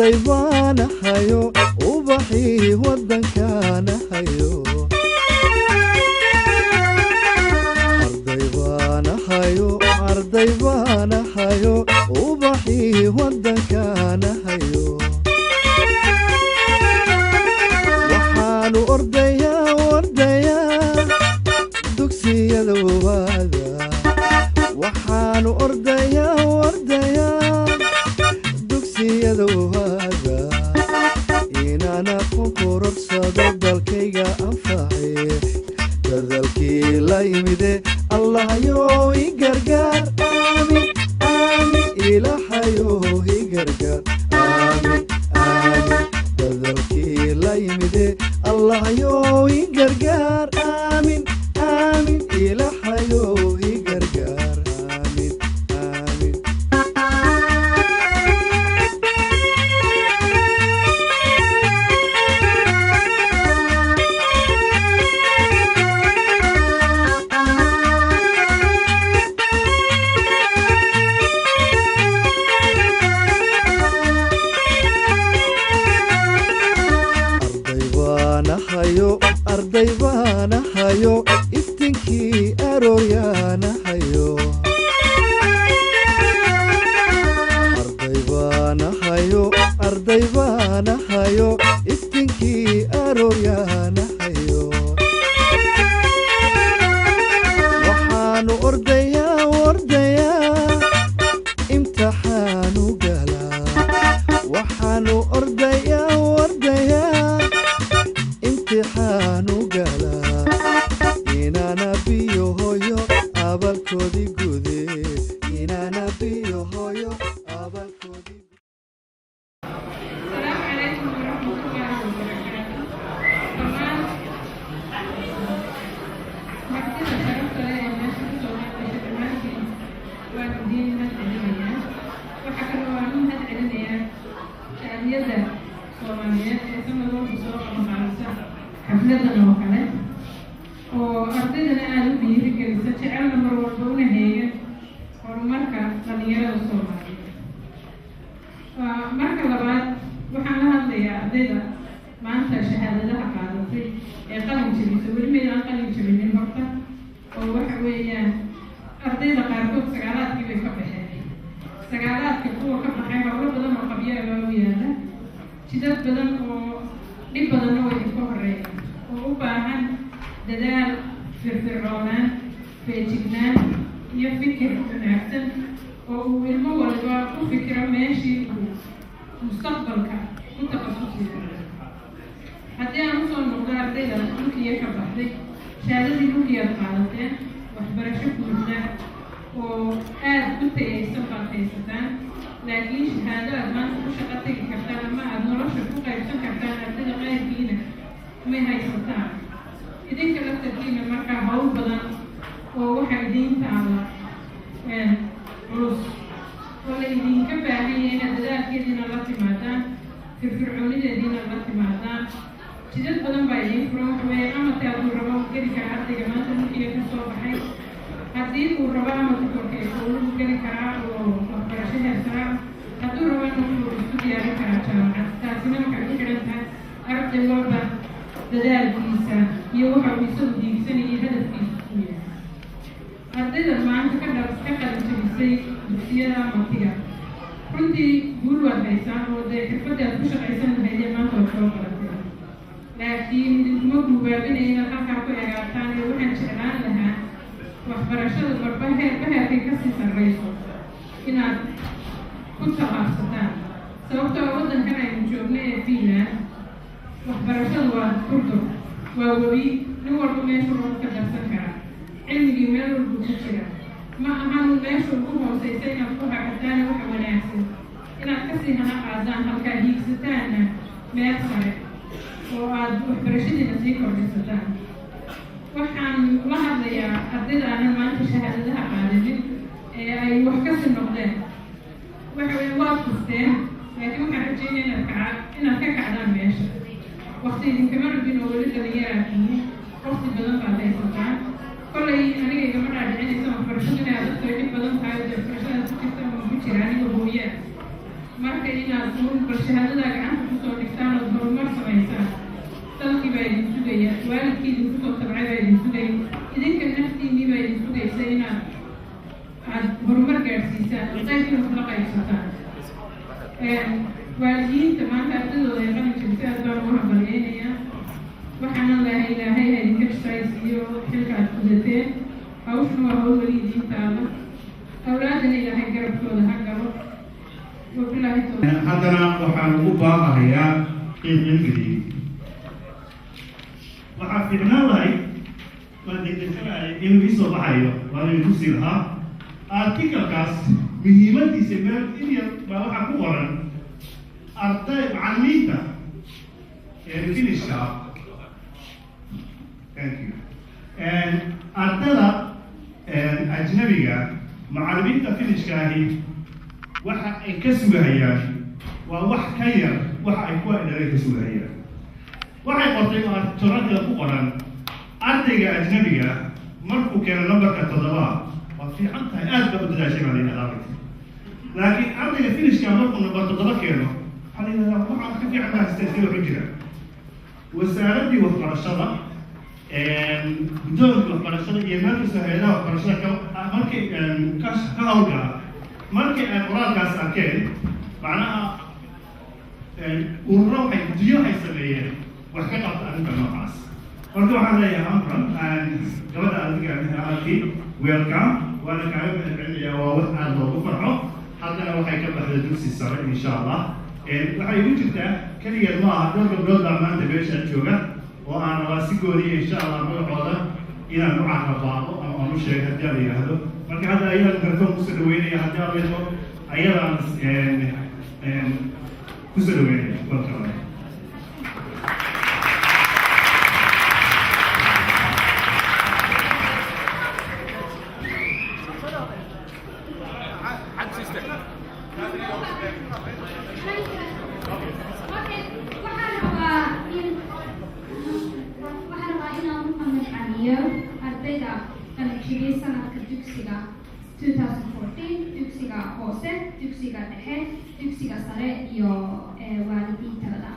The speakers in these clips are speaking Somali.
arday baan hayo ubaxi wadankan hayo arday baan hayo ubaxi wadankan hayo waxaanu ordayaa dugsiyada waada waxaanu ordayaa dugsiyada waada inaana ku kororsado dalkayga anfacay dadalkii la yimide allah yo i gargaar aamin aamin ilaahayo i gargaar aamin aamin dadalkii la yimide allah yo i gargaar aamin aamin ilaahayo i gargaar aamin aamin arday baan hayo iftinkii arooriyaan hayo arday baan hayo iftinkii arooriyaan hayo waxaanu ordayaa imtixaanu galaa waxaanu ordayaa imtixaanu galaa inaana biyo hooyo abalkoodii gude inaana biyo hooyo abalkoodii Somaliyeed ee sanadooda soo qabanqaabisa xafladan oo kale oo ardaydana aada u dhiirigelisa jecelna mar walba una heegan horumarka dhalinyarada Soomaaliyeed. Marka labaad waxaan la hadlayaa ardayda maanta shahaadadaha qaadatay ee qalin jebisa weli maydaan qalin jebinin horta oo waxa weeyaan ardayda qaarkood sagaalaadkii bay ka baxeen sagaalaadka kuwa ka baxay howlo badan oo qabyo ah u yaala jidad badan oo dhib badanna way ka horeeyaan oo u baahan dadaal firfircoonaan feejignaan iyo fikir wanaagsan oo uu ilmo walba ku fikiro meeshii uu mustaqbalka ku takhasusi lahaa. haddii aan usoo noqdo ardayda dhulkiya ka baxday shahaadadii dhulkiyaad qaadateen waxbarasho buuxda oo aada u tayaysan baad haysataan laakiin shahaado aad maanta ku shaqo tegi kartaan ama aada nolosha ku qaybsan kartaan ardayda qayrkiina may haysataan idinka laftarkiina markaa hawl badan oo waxa idiin taala culus oo la idinka baahanya inaad dadaalkeediina la timaadaan firfircoonideediina la timaadaan jidad badan baa idiin furan waxaweye amadka hadduu rabo geli kara ardayga maanta dhulkiya ka soo baxay haddii uu rabo amadka korkeesa uu geli karaa oo waxbarasho heersaraa hadduu rabana wuxuu isku diyaarin karaa jaamacad taasina waxay ku xiran tahay arday walba dadaalkiisa iyo waxa uu isagu diigsanayay hadafkiisa ku yahay ardayda maanta ka qalin jebisay dugsiyada matiga runtii guul waad haysaan oo dee xirfadda aad ku shaqaysan lahaydee maanta waad soo qalatay laakiin idinma guubaabinaya inaad halkaa ku egaataan ee waxaan jeclaan lahaa waxbarashada marba heerkay kasii sarrayso inaad ku tallaabsataan sababtoo waddankan aynu joogno ee Finland waxbarashadu waa kurdur waa webi nin walba meesha lagu ka darsan karaa cilmigii meel walba ku jira ma ahan meesha ugu hooseysa inaad ku hagataan waxa wanaagsan inaad kasii hana qaadaan halkaa hiigsataana meel sare oo aad waxbarashadiina sii kordhisataan waxaan la hadlayaa ardayda aanan maanta shahaadadaha qaadanin ee ay wax kasii noqdeen waxa weeye waad kusteen laakiin waxaan rajeynaya inaad ka kacdaan meesha waqti idinkama rabin oo weli dhalinyaraatihiin waqti badan baad haysataan kollay aniga igama dhaadhicinaysa waxbarashada inay adagto dhib badan tahay oo waxbarashadaas ku jirta ama ku jira aniga hooyaa marka inaad shahaadada gacanta kusoo dhigtaan oo horumar samaysaan dalkii baa idin sugaya waalidkii idinku soo tabcay baa idin sugaya idinka naftiinnii baa idin sugaysa inaad horumar gaadhsiisaan qaybkii wax la qaybsataan waalidiinta maanta ardadooda ay qalin jebisay aad baan ugu hambalyaynayaa waxaana lahay ilaahay ha idinka shaqaysiiyo xilka aad gudateen hawshuna waa hawl weli idiin taala awlaadana ilaahay garabkooda ha galo wabilaahi tawfiiq haddana waxaan ugu baaqahayaa qiiqilgeliy waxaa fiicnaan lahayd waan degdegsanaya inuu iisoo baxayo waana idinku sii lahaa artikalkaas muhiimadiisa meel in yar baa waxaa ku qoran macallimiinta finishka thank you ardada ajnabiga macallimiinta finishkaahi waxa ay ka sugahayaan waa wax ka yar waxa ay kuwa dhalay ka sugahayaan waxay qortay artikalada ku qoran ardayga ajnabiga markuu keeno numberka 7 waa fiican tahay aad baa u dadaashay baa layidhahdaa laakiin ardayga finishka markuu number 7 keeno waxaa layidhahdaa waxaa ka fiican tahay sidaasii waxu jira wasaaraddii waxbarashada guddoonka waxbarashada iyo meelkasta hay-adaha waxbarashada markay ka hawlgala markii ay qoraalkaas arkeen macnaha ururo waxay guddiyo waxay sameeyeen wax ka qabta arrinta noocaas marka waxaan leeyahay amran gabadha adiga halkii welcome waana kaaga mahadcelinayaa waa wax aad loogu farxo haddana waxay ka baxday dugsi sare insha allah waxay igu jirtaa keligeed maaha dhowr gabdhood baa maanta meeshaan jooga oo aan rabaa si gooniya insha allah magacooda inaan u carrabaaqo ama aan u sheego haddii la yidhaahdo marka hadda ayadaan kartoon kusoo dhaweynaya haddii aan leedo ayadaan kusoo dhaweynaya welcome ardayda qalin jebiyay sanadka dugsiga 2014 dugsiga hoose dugsiga dhexe dugsiga sare iyo waalidiintada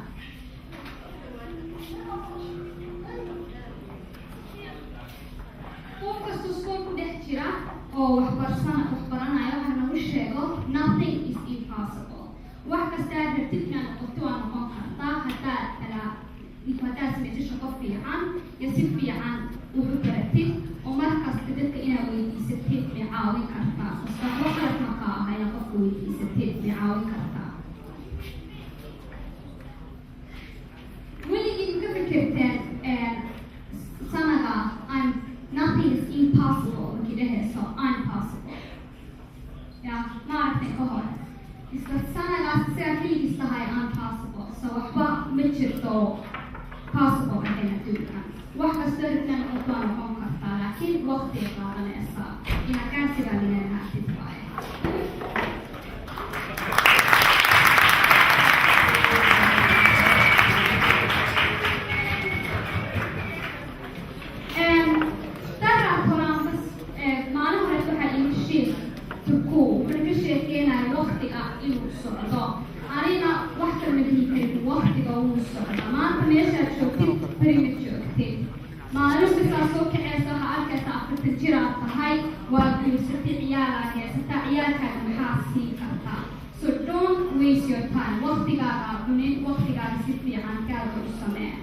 qof kasta iskool ku dhex jira oo waxbaranayo waxaa nagu sheego nothing is impossible wax kasta aad rabtid inaad noqoto waa noqon kartaa haddaad samayso shaqo fiican iyo si fiican wuxuu baratid oo markasta dadka inaad weydiisatid bay caawin kartaa waxba qalad maka aha inaad qofka weydiisatid bay caawin kartaa weligii ma ka fikirteen sanaga nothing is impossible markii dhehayso impossible ya ma aragtay ka hor isla sanagaas sidaa keligiis tahay impossible so waxba ma jirto possible again adduunka wax kastoo rabtaan noqoto waa noqon kartaa laakiin waqtiga qaadanaysaa inaad kaasigaa linanaatid waaye daraa koraanbas maalin hore waxaa igu sheeg turku wuxuu ka sheekeenaya waqtiga inuu socdo anina wax kama dhihi karin waqtiga wuu socda maanta meeshaad joogtid berima joogtid maalin kastaa soo kaceysa waxaa arkaysa 40 jir aad tahay waa guursatay ciyaalaad haysataa ciyaalkaaga maxaa siin kartaa so don't waste your time waqtigaaga cunin waqtigaaga si fiican gaalka u samee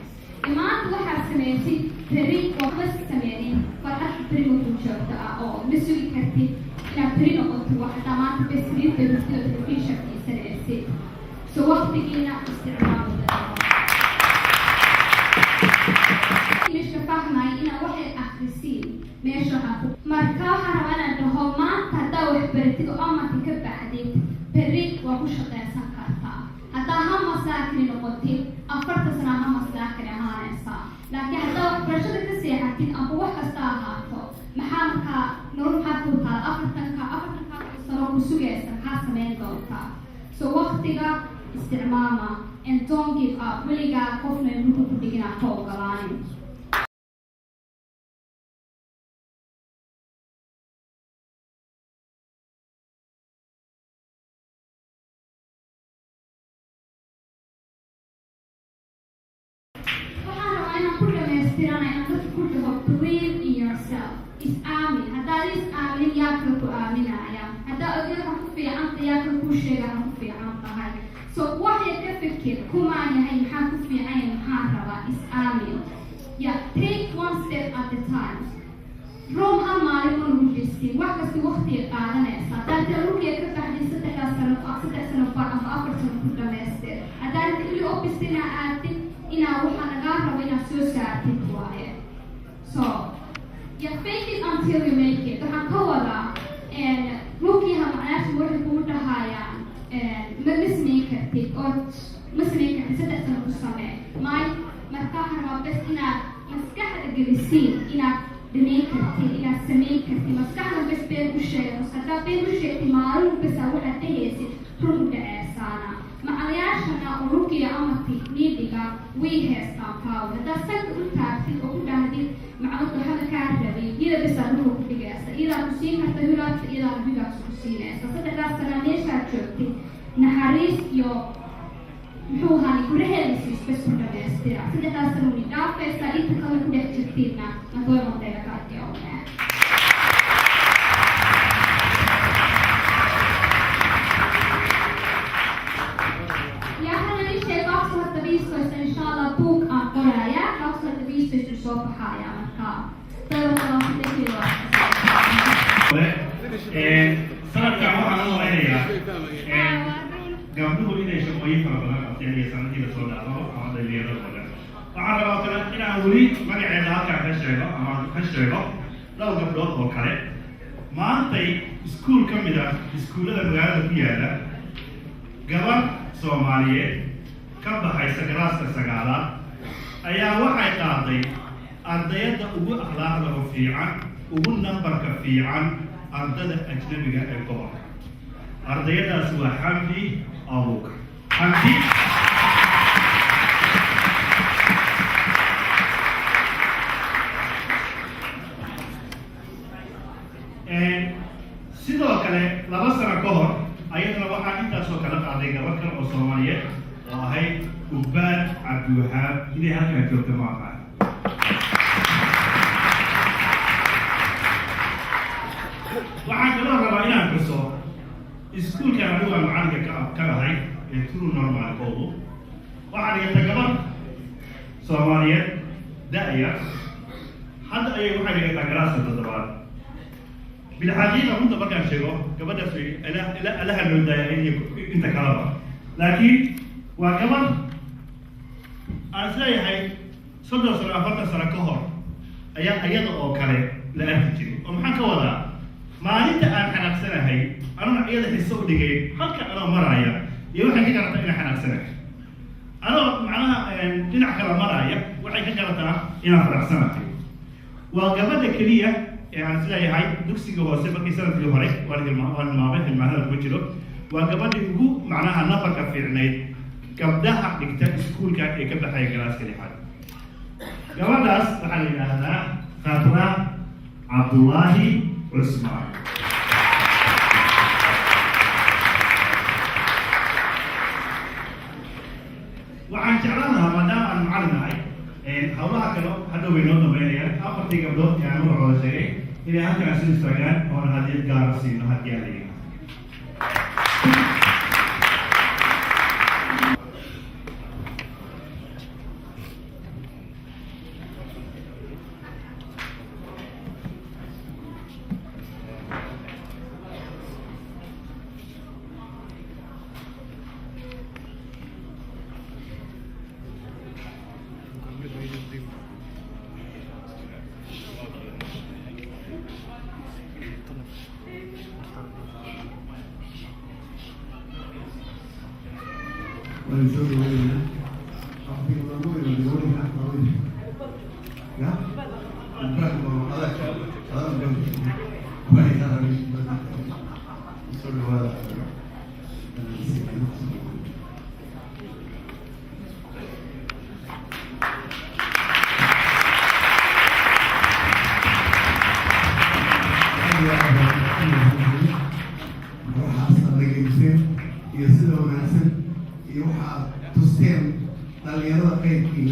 maanta waxaad samaysid beri waxba sameynin farxad beri markuu joogto ah oo ma sugi kartid inaad beri noqoto waxdaa maanta besriidda hurtida telefishanka isanaysid so waqtigiina isticmaalo meesha fahmay inaa waxay akrisiin meesha haku marka waxaan rabaa inaan dhaho maanta haddaa wax baratid oo amarka ka baxdid beri waa ku shaqaysan kartaa haddaa hamasaakini noqotid 40 sana hamasaakini ahaanaysaa laakiin haddaa waxbarashada ka seexatid amba wax kasta ahaato maxaa markaa nolol maxaa ku taala 40 sano ku sugaysa maxaa samayn doontaa so waqtiga isticmaama and don't give up weligaa qofna inuu ku dhigina ka ogolaanin dhamaystirana inaan dadka ku dhaho believe in yourself. Is aamin. Haddaad is aamin yaa kale ku aaminaya. Haddaa ogeed ha ku fiicanta yaa kale ku sheega ha ku fiican tahay. So waxay ka fikir kumaan yahay maxaa ku fiican yahay maxaa rabaa is aamin. Yeah, take one step at a time. Rome hal maalin ma lagu jeestin wax kasta waqtiga qaadanaysa. Haddaad ruuxiya ka baxday 3 sano far ama 4 sano ku dhamaystir. Haddaad ili oppistina aadid inaa waxaa lagaa rabo inaad soo saartid waaye. So yeah, fake it until you make it. Waxaan ka wadaa ruuxiyaha macnaasha waxay kugu dhahayaan ma samayn kartid oo ma samayn kartid 3 sano ku samee. Markaa rabaa bes inaad maskaxda gelisiin inaad dhamayn kartid inaad samayn kartid maskaxda bes been u sheego haddaa been u sheegtid maalin besa waxaad dhahaysid run u dhaceesaana macalayaashana oo rukiya ama tikniidiga way haystaan power haddaa sanka u taagtid oo ku dhahdid macalada waxaa kaa rabay iyada besaa dhulka ku dhigaysa iyadaa ku siin karta hulaadka iyadaa hugaas ku siinaysa 3 sana meeshaad joogtid naxariis iyo muxuu ahaa guraheenisiis bes ku dhamaystira 3 sano ni dhaafaysa inta kale ku dhex jirtiinna nadoonantayda ka adkeonaa yaahana ishee boxka hadda biiskoysa insha allah buug aan qoraya boxka hadda biiskoysa soo baxaya markaa sanadkan waxaan u malaynayaa gabdhuhu inay shaqooyin fara badan qabteen iyo sanadkii la soo dhaafo ama dhalinyarada badan waxaan rabaa kale inaan weli magaceeda halkaan ka sheego ama ka sheego dhowr gabdhood oo kale maantay iskuul ka mid ah iskuullada magaalada ku yaala gabadh Soomaaliyeed ka baxaysa galaaska 9aad ayaa waxay qaaday ardayda ugu akhlaaqda fiican ugu nambarka fiican ardayda ajnabiga ee gobolka ardaydaas waa Xamdi Abuuk Xamdi sidoo kale 2 sano ka hor ayadana waxaa intaasoo kala qaaday gabadh kale oo Soomaaliyeed oo ahayd Ubbaad Cabdiwahaab inay halkaan joogto ma aqaan waxaan kaloo rabaa inaan xuso iskuulkan anigu aan macalinka ka ahay ee Turun normaalikoolu waxaa dhigata gabadh Soomaaliyeed da'ya hadda ayay waxay dhigataa galaaska 7aad بالحقيقة كنت بقى شيء قبل في لها الولاية أنت كلامه لكن وكمان أصلاً هاي صدق سنة فرد سنة كهر أيام أو كله لا أنتجي ومحن كولا ما أنت أنا سنة هاي أنا أيام السوق دقيق حتى أنا مرايا يروح كذا أنا حنا سنة أنا معناها تنع كلام مرايا وحي كذا أنا فرد سنة وقبل كلية يعني سلاي هاي دكسي هو سبب كيسان في الهري والمعبد المعنى الوجهه وقبل يقول معناها نفر كفي عنيد كبدها نكتب سكول كان يكبد حي كلاس كل حد قبل ناس بحالنا هذا خاطرة عبد الله عثمان وعن شعرها ما دام المعلم هاي hawlaha kale hadda way noo dambeynayaan afartii gabdhood ee aan magacooda sheegay inay halkaan isu istaagaan oona hadiyad gaara siino haddii aan leeyahay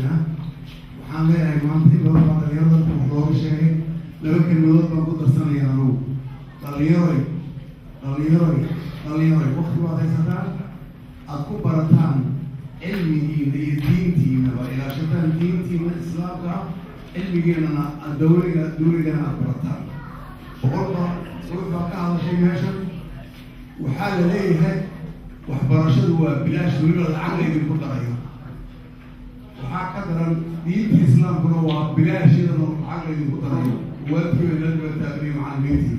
waxaan leeyahay maanta in badan baa dhalinyarada wax looga sheegay laba kelmadood baan ku darsanaya anugu dhalinyaroy waqti baad haysataan aad ku barataan cilmigiina iyo diintiinaba ilaashataan diintiina islaamka cilmigiinana dawligana aad barataan boqolba ruux baa ka hadashay meeshan waxaa la leeyahay waxbarashadu waa bilaash weliba lacag laydinku darayo waxaa ka daran diinta islaamkuna waa bilaash iyadana lacag laydinku darayo waalkiiba dadba taagniyo macallimiintii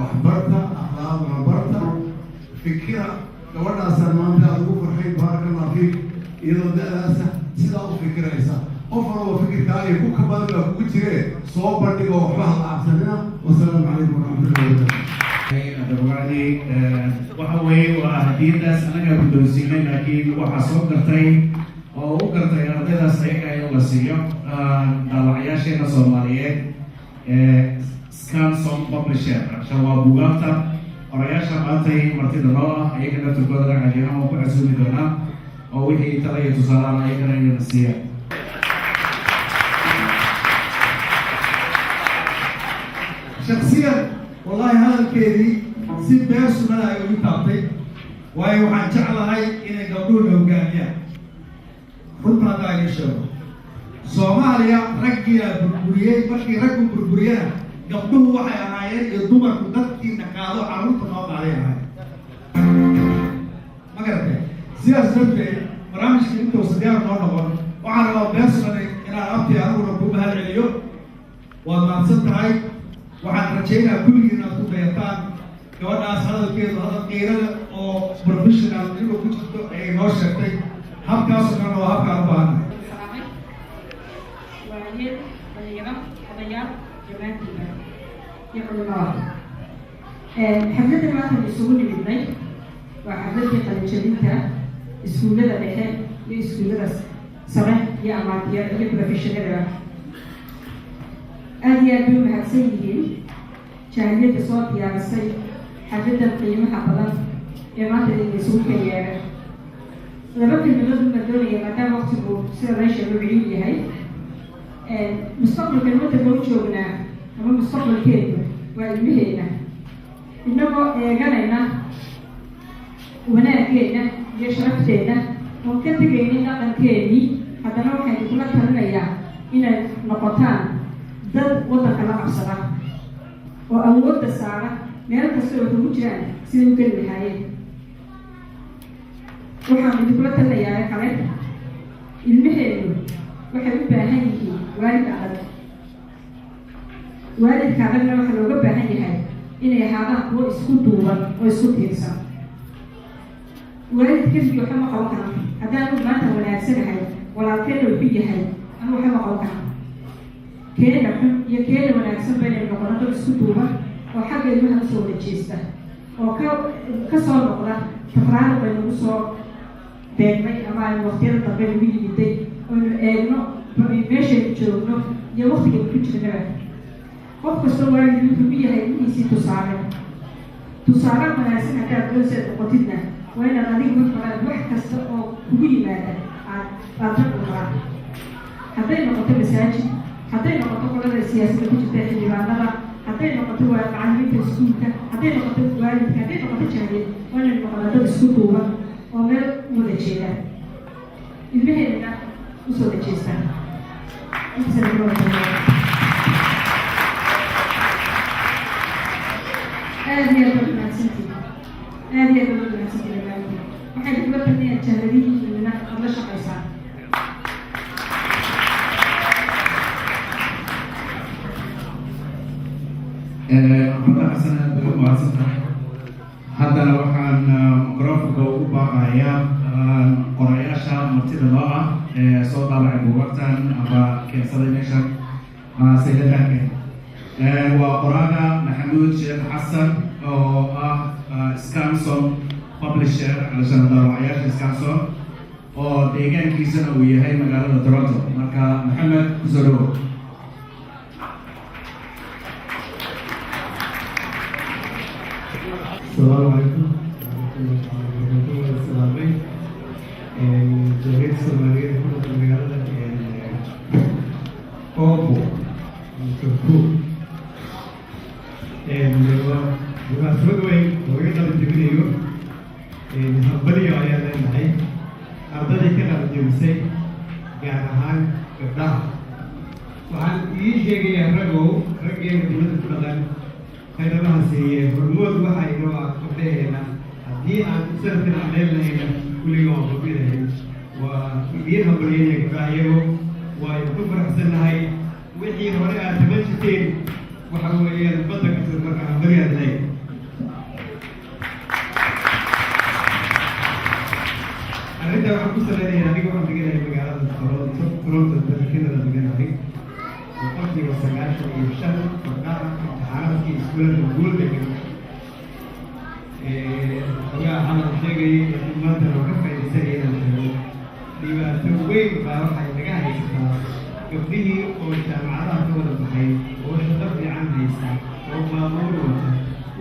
waxbarta akhlaaqna barta fikira gabadhaasaan maanta aad ugu farxay baarakallahu fiik iyadoo da-daasa sidaa u fikiraysa qof walba fikirkaa iyo ku ka badan baa kugu jiree soo bandhigo waxba ha lacabsanina wasalaamu calaykum waraxmatullahi wabarakatu waxa weeye waa hadiyadaas anaga guddoonsiinay laakiin waxaa soo gartay oo u gartay ardaydaas ayaga in la siiyo daawacayaasheena Soomaaliyeed Scanson Publisher waa buugaagta qorayaasha maantay martida noo ah ayaga naftirkooda ragcajihan oo ku casuumi doonaa oo wixii tala iyo tusaalaha ayagana inayna siiya shakhsiyan wallahi hadalkeedii si beersumada ay ugu taabtay waayo waxaan jeclahay inay gabdhuhu hogaamiyaan runta hadda ay sheego Soomaaliya raggiina burburiyey markii raggu burburiyana gabdhuhu waxay ahaayeen iyo dumarku dadkii dhaqaado carruurta noo qaaday ahaayeen ma garatay sidaas darteed barnaamijka intuu sideer noo noqon waxaan rabaa beersumada inaan abtii aniguna ku mahad celiyo waad mahadsan tahay waxaan rajaynayaa kulligii inaad ku dayataan gabadhaas hadalkeedu hadal qiirada oo professional inuu ku jirto ay noo sheegtay habkaasoo dhan waa habkaan u baahannahay xafladda maanta isugu nimidnay waa xafladii qalin jebinta iskuullada dhexe iyo iskuullada sare iyo amaatiya iyo professionalba aad iyo aad bay umahadsan yihiin jaahiliyadda soo diyaarisay xafladdan qiimaha badan ee maanta idin isugu ka yeedha laba kelmadood uma doonaya maadaama waqtigu sida meesha loo ciyuu yahay mustaqbalka nimadda loo joognaa ama mustaqbalkeenu waa ilmaheena inagoo eeganayna wanaaggeena iyo sharafteena oon ka tegaynin dhaqankeenii haddana waxaynu kula talinayaa inay noqotaan dad waddanka la qabsada oo awoodda saara meel kasta oo ugu jiraan siday u geli lahaayeen waxaan idinkula talinayaa kale ilmaheenu waxay u baahan yihiin waalid adag waalidka adagna waxaa looga baahan yahay inay ahaadaan kuwo isku duuban oo isku tiirsan waalid keligii waxba ma qaban karan haddaanu maanta wanaagsanahay walaalkeena wuxuu yahay anu waxba ma qaban karan keena xun iyo keena wanaagsan baynay noqono dad isku duuban oo xagga ilmaha usoo wada jeesta oo ka soo noqda takraar bay nagu soo beegmay ama aynu waqtiyada dambe nagu yimiday oynu eegno meeshaynu joogno iyo waqtigaynu ku jirnaba qof kastoo waalid wuxuu u yahay ilmihiisii tusaale wanaagsan haddaad doonseed noqotidna waa inaad adiga markalaad wax kasta oo kugu yimaada aad rag u maraa hadday noqoto masaajid hadday noqoto qolada siyaasadda ku jirta xildhibaanada hadday noqoto macallimiinta iskuulka hadday noqoto waalidka hadday noqoto jaamiyad waa inay noqdaan dad isku duuban oo meel wada jeeda ilmaheedana usoo wada jeestaan aad iyo aad baad mahadsantihiin aad iyo aad baad mahadsantihiin dhammaantiin waxay kula talinayaa jahladihii aad la shaqaysaan haddana waxaan microfonka ugu baaqayaa qorayaasha martida noo ah ee soo daabacay buugaagtan ama keensaday meeshan sayidadaanke waa qoraaga maxamuud sheekh xasan oo ah Scanson Publisher علشان daawacayaasha Scanson oo deegaankiisana uu yahay magaalada Toronto marka maxamed kusoo dhawow السلام عليكم ورحمة الله وبركاته. جمعية الصومالية كلها في المجالة Turku munaasabad weyn looga qalin jebinayo hambaliyo ayaa leenahay ardaday ka qalin jebisay gaar ahaan gabdhaha. waxaan ii sheegayaa raggeena dowladda ku dhaqan khayrabaha siiye hormood waxa inoo ah gabdhaheena haddii aan sanadkan cadeen lahayna kulliga waan kordhinahay. waa idiin hambalyeynaya gabdhaha iyago waa ku faraxsannahay wixii hore aad taban jirteen waxa weeyaan badda ka soo marka hambaliyaad leey. arrintaa waxaan ku saleynayaa aniga waxaan deganahay magaalada Turun dalkeeda deganahay boqolkiiba 95 gabdhaha imtixaanaadkii iskuulada guul degan xogaa xalan sheegayay laakiin maanta waa ka faa'iidaysanaya inaan sheego dhibaato weyn baa waxay naga haysataa gabdhihii oo jaamacadaha ka wada baxay oo shaqo fiican haysta oo baabuur wata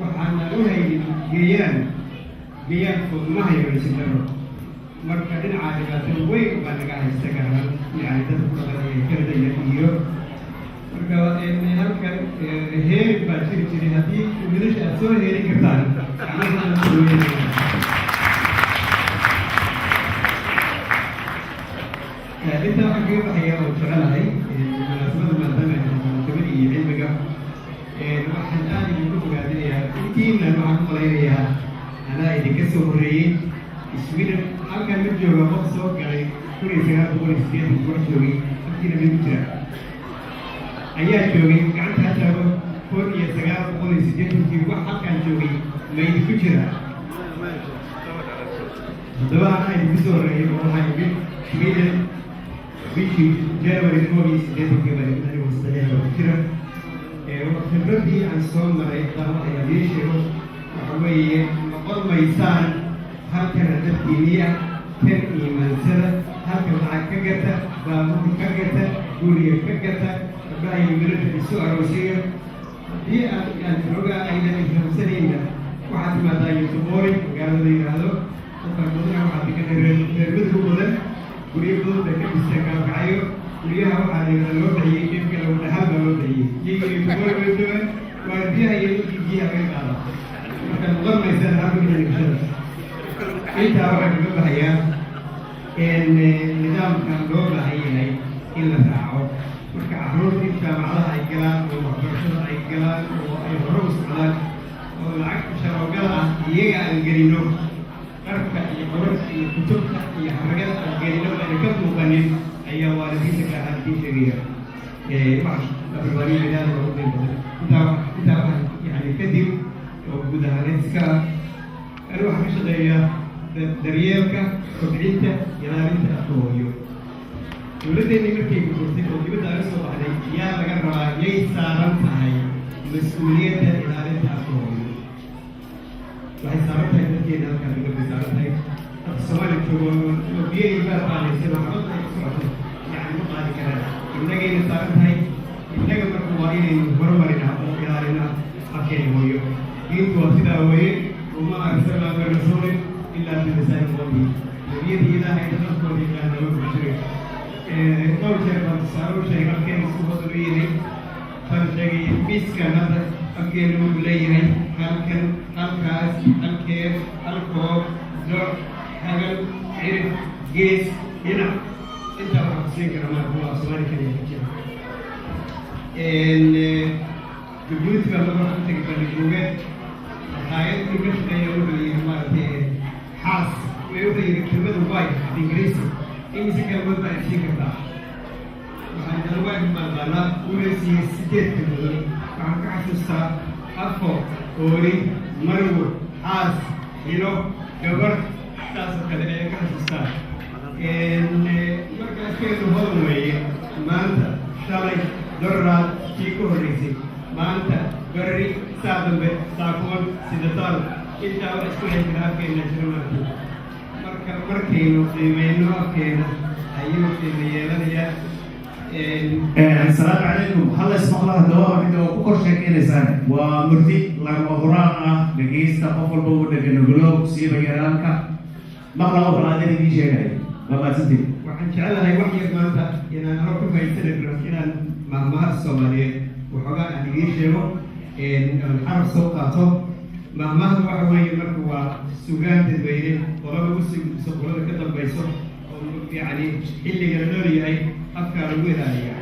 waxaana u haynin geeyaankood ma haybaysan karo. marka dhinaca dhibaato weyn baa naga haysta garan yani dadka ku dhaqanaya kardaya iyo marka halkan heerin baa jiri jiray haddii wiilasha aad soo heerin kartaan intaa waxaan kaga baxayaa oo jecelahay munaasabada maadaama gabadha iyo cilmiga waxaan aad idinku fogaadinayaa intiinan waxaan ku malaynayaa anaa idinka soo horreeyey Sweden halkan mid jooga qof soo galay 1980 wax joogay halkiina mid jira ayaa joogay gacanta hataago 1980 wax halkan joogay ma idinku jira haddaba anaa idinku soo horreeyey oo waxaa imid Sweden bishii January 1980 anigoo sadex ku jira khibradii aan soo maray baa waxay adii sheego waxa weeye noqon maysaan halkan dadkiiniya kan iimaansada halkan lacag ka gata baabuur ka gata guriga ka gata gabdhaha iyo wiilasha isu aroosiya haddii aan xoogaa aynan ifhamsanayna waxaad timaadaa yutuboori magaalada yidhaahdo dadka badana waxaa degan reer midku badan guryo badan bay ka dhisteen kaakacayo guryaha waxaa layidhahda loo bixiyey dhibka lagu dhaxal baa loo bixiyey iyaga yutuboori bay joogaan waa biyaha iyo dhulkii biyaha bay qaada marka noqon maysaan halkan bulshada intaa waxaan kaga baxayaa nidaamkan loo baahan yahay in la raaco marka carruurtii jaamacadaha ay galaan oo waxbarashada ay galaan oo ay hore u socdaan oo lacagta sharoogada ah iyaga aan gelino dharka iyo qorarka iyo kutubta iyo xaragada aan gelino ayna ka muuqanin ayaa waalidiinta gaar ahaan idiin sheegaya waxbarbaariyadeeda loogu daybaday intaa waxaan yani kadib oo guud ahaaneed iska ah ani waxaan ka shaqeeyaa daryeelka kobcinta ilaalinta afkahooyo. dowladdeennii markay gurgurtay oo dibadda aga soo baxday yaa laga rabaa yay saaran tahay mas-uuliyadda ilaalinta afkahooyo. waxay saaran tahay dadkeena halkaa dibadday saaran tahay dadka Somali joogo oo biyahii baa qaadaysan waxbadda ay ku socoto yani ma qaadi karaan innagayna saaran tahay innaga marka waa inaynu horumarina oo ilaalina afkeena hooyo. diintu waa sidaa weeye وما أرسلنا من رسول إلا بلسان قومه نبيه إلهي تنقل إلى نور بشرك قول شيء ما تصاروا شيء أكيد سوى ذريني فالشيء بيسك هذا أكيد مبليه هالكاس هالكير هالكوب زر هذا عرف جيس هنا أنت وحسين كرمان هو أصلاً كان يحكي جبوت كلام أنت كان يقول hay'ad ka shaqeeya wuxuu maartay xaas wuxuu kelmadu way ingiriisi inta kelmad baa isii kartaa waxaan dalwaa maadana uraysi 8 kelmado waxaan ka xasuustaa afo oori marwo xaas hilo gabar taas kale ay ka xasuustaa markaas keedu hodan weeye maanta shalay doraad kii ku horeysay maanta بري سادم ساكون سيدتال إنت أسكت هنا كنا جرماني مركينو في مينو كنا أيوة في ميلانيا السلام عليكم هلا اسمح الله الدوام عنده كل شيء إنسان ومرتي لما قراءة لقيس تقفل بود لكن نقوله سيبا جرانك ما قرأوا بلادين دي شيء ما تدري waxaan jecelahay wax yar maanta inaan haro ku faa'iidsanayo inaan mahmaha Soomaaliyeed waxoogaa aan idiin sheego xaraf soo qaato. mahmahdu waxa weeye marka waa sugaan dadweyne qolada ugu sugayso qolada ka dambayso oo yacni xilliga la nool yahay afkaa lagu ilaaliya.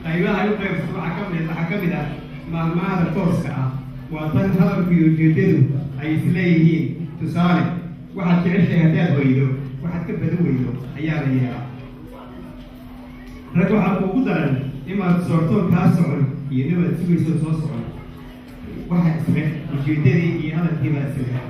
qaybaha ay u qaybsato waxaa ka mid ah mahmahda tooska ah waa tan hadalku iyo ujeedadu ay isleeyihiin. tusaale waxaad jeceshahay haddaad weydo waxaad ka badan weydo ayaa la yeelaa. rag waxaa kuugu daran imaad soortoon kaa socon iyo nimaad sugayso soo socon. waxa isle ujeedadii iyo hadalkii baa isle.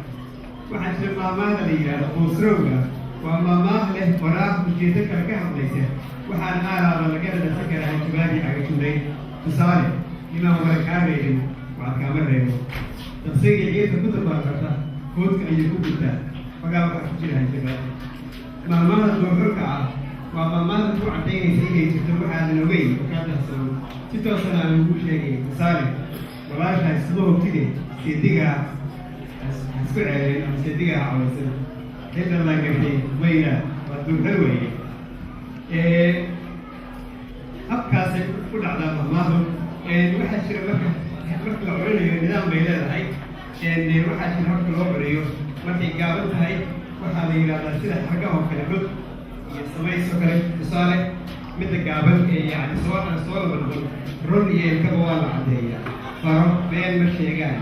waxaa jira maamaahda la yidhaahdo qoosrowga. waa maamaah leh waraaq ujeedo kale ka hadlaysa. waxaana aalaaba laga dhadhasan karaa jawaadi cagajulay. tusaale inaan wara kaa reebin waxaad kaama reebo. taqsiga ciidda ku dabaalkarta koodka ayay ku gurtaa. magaa waxaa ku jira hanjabaad. maamaahda dooxorka ah waa maamaahda ku caddaynaysa inay jirto waxaadan ogeyn oo kaa darsano si toosan aan ugu sheegay. tusaale walaasha isma hogtide seedigaa isku ceelin ama seedigaa cawaysan xilda la gashay mayna waa duuxo weeye. habkaasay ku dhacdaa mahmaahdu. waxaa jira marka la curinayo nidaam bay leedahay. waxaa jira habka loo curiyo markay gaaban tahay waxaa la yidhahdaa sida xargaha oo kale dhod iyo samaysoo kale. tusaale midda gaaban ee yacni soo labanban run iyo ilkaba waa la caddeeya. faro been ma sheegaan.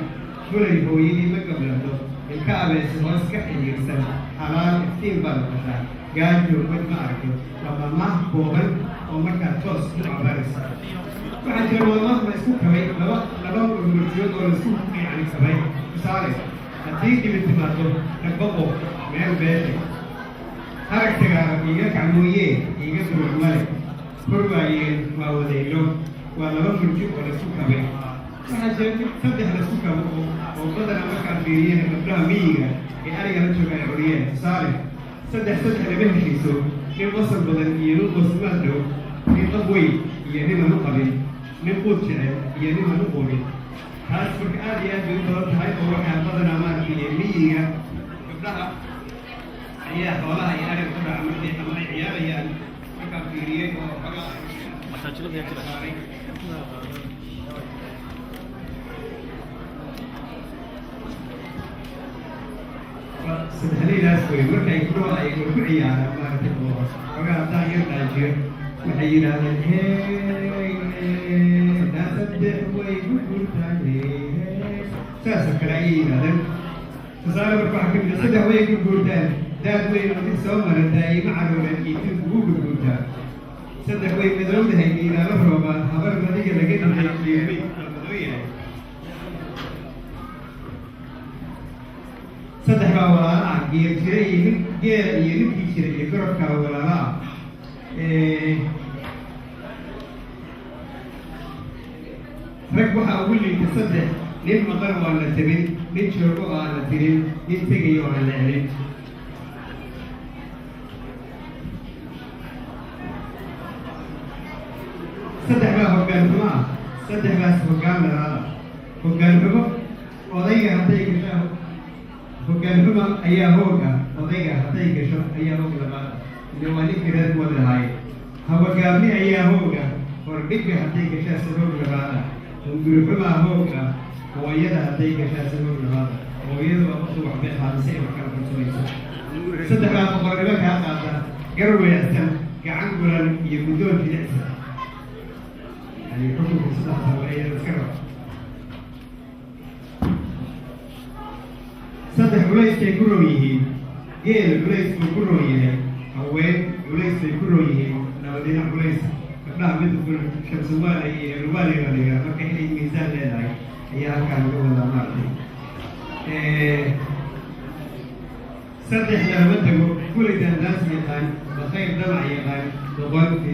fulay hooyadii ma gablado. ilka abeese hoos ka xiriirsan. xalaal iftiin baa la qashaa. gaajo mid ma arko. waa maamaah kooban oo markaa toos ku cabaraysa. waxaa jira maamaah la isku kabay laba murtiyood oo la isku yacni kabay. tusaale haddii dhibi timaado dhagbaqo meel beeshay. haragtagaaga iiga kacmooyee iiga durug male. korwaayeen waa wadaylo. waa laba murti oo la isku kabay. waxaa jira saddex la isku kabo oo badana markaa fiiriyeen gabdhaha miyiga ee ariga la jooga ay curiyeen. tusaale saddex lama heshiiso. nin qosol badan iyo nin qosmaad dhow. nin qab weyn iyo nin aan u qabin. nin quud jecel iyo nin aan u quudin. taas marka aad iyo aad bay u badan tahay oo waxaa badanaa maaragtay miyiga gabdhaha ayaa xoolaha iyo ariga ku dhaca markay ama ay ciyaarayaan markaa fiiriyey oo saddexdaydaas wey markay kudhawa ay ku ciyaaraan maaragtay oo xogaa haddaan yar dhaajiyo waxay yidhaahdeen daa saddex way ku gurtaan saasoo kale ayay yidhahdeen. tusaale marka waxaa kamid a saddex way ku guurtaan. daad weyn oo mid soo marataay ma carooleen iyo tin kugu gurguurtaa. saddex way madowdahay iilaala roobaan habar madiga laga dhintay iyo mid madoo yahay. saddex baa walaala ah. geer jira iyo nin geela iyo ninkii jira iyo gorobkaa walaala ah. rag waxaa ugu liita saddex. nin maqan oo aan la tabin. nin joogo oo aan la tirin. nin tegayo oo aan la celin. saddex baa hoggaan xumo ah. saddex baas hoggaan lalaada. hoggaan xumo odayga hadday gasho hoggaan xumo ayaa hoog ah. odayga hadday gasho ayaa hoog labaada. ile waa ninkii reer kuwada lahaay. hawagaabni ayaa hoog ah. hordhigga hadday gashaase hoog labaada. hunguri xumaa hoog ah. hooyada hadday gashaase hoog labaada. hooyadu waa qofta waxbay qaadisay wax kala farsamayso. saddex baa boqornimo kaa qaata. gar weecsan gacan gulan iyo guddoon jilicsan. يعني حكم الصحة وهي الكرة. صدق وليس كرويه. جيل وليس كرويه. هوين وليس كرويه. نودينا وليس. قبلها مثل شمس الوالي الوالي ولا ما كان أي ميزان لنا. هي كان هو الأمر. صدق لما بدو كل ده الناس يقال بخير دمع يقال ضبط في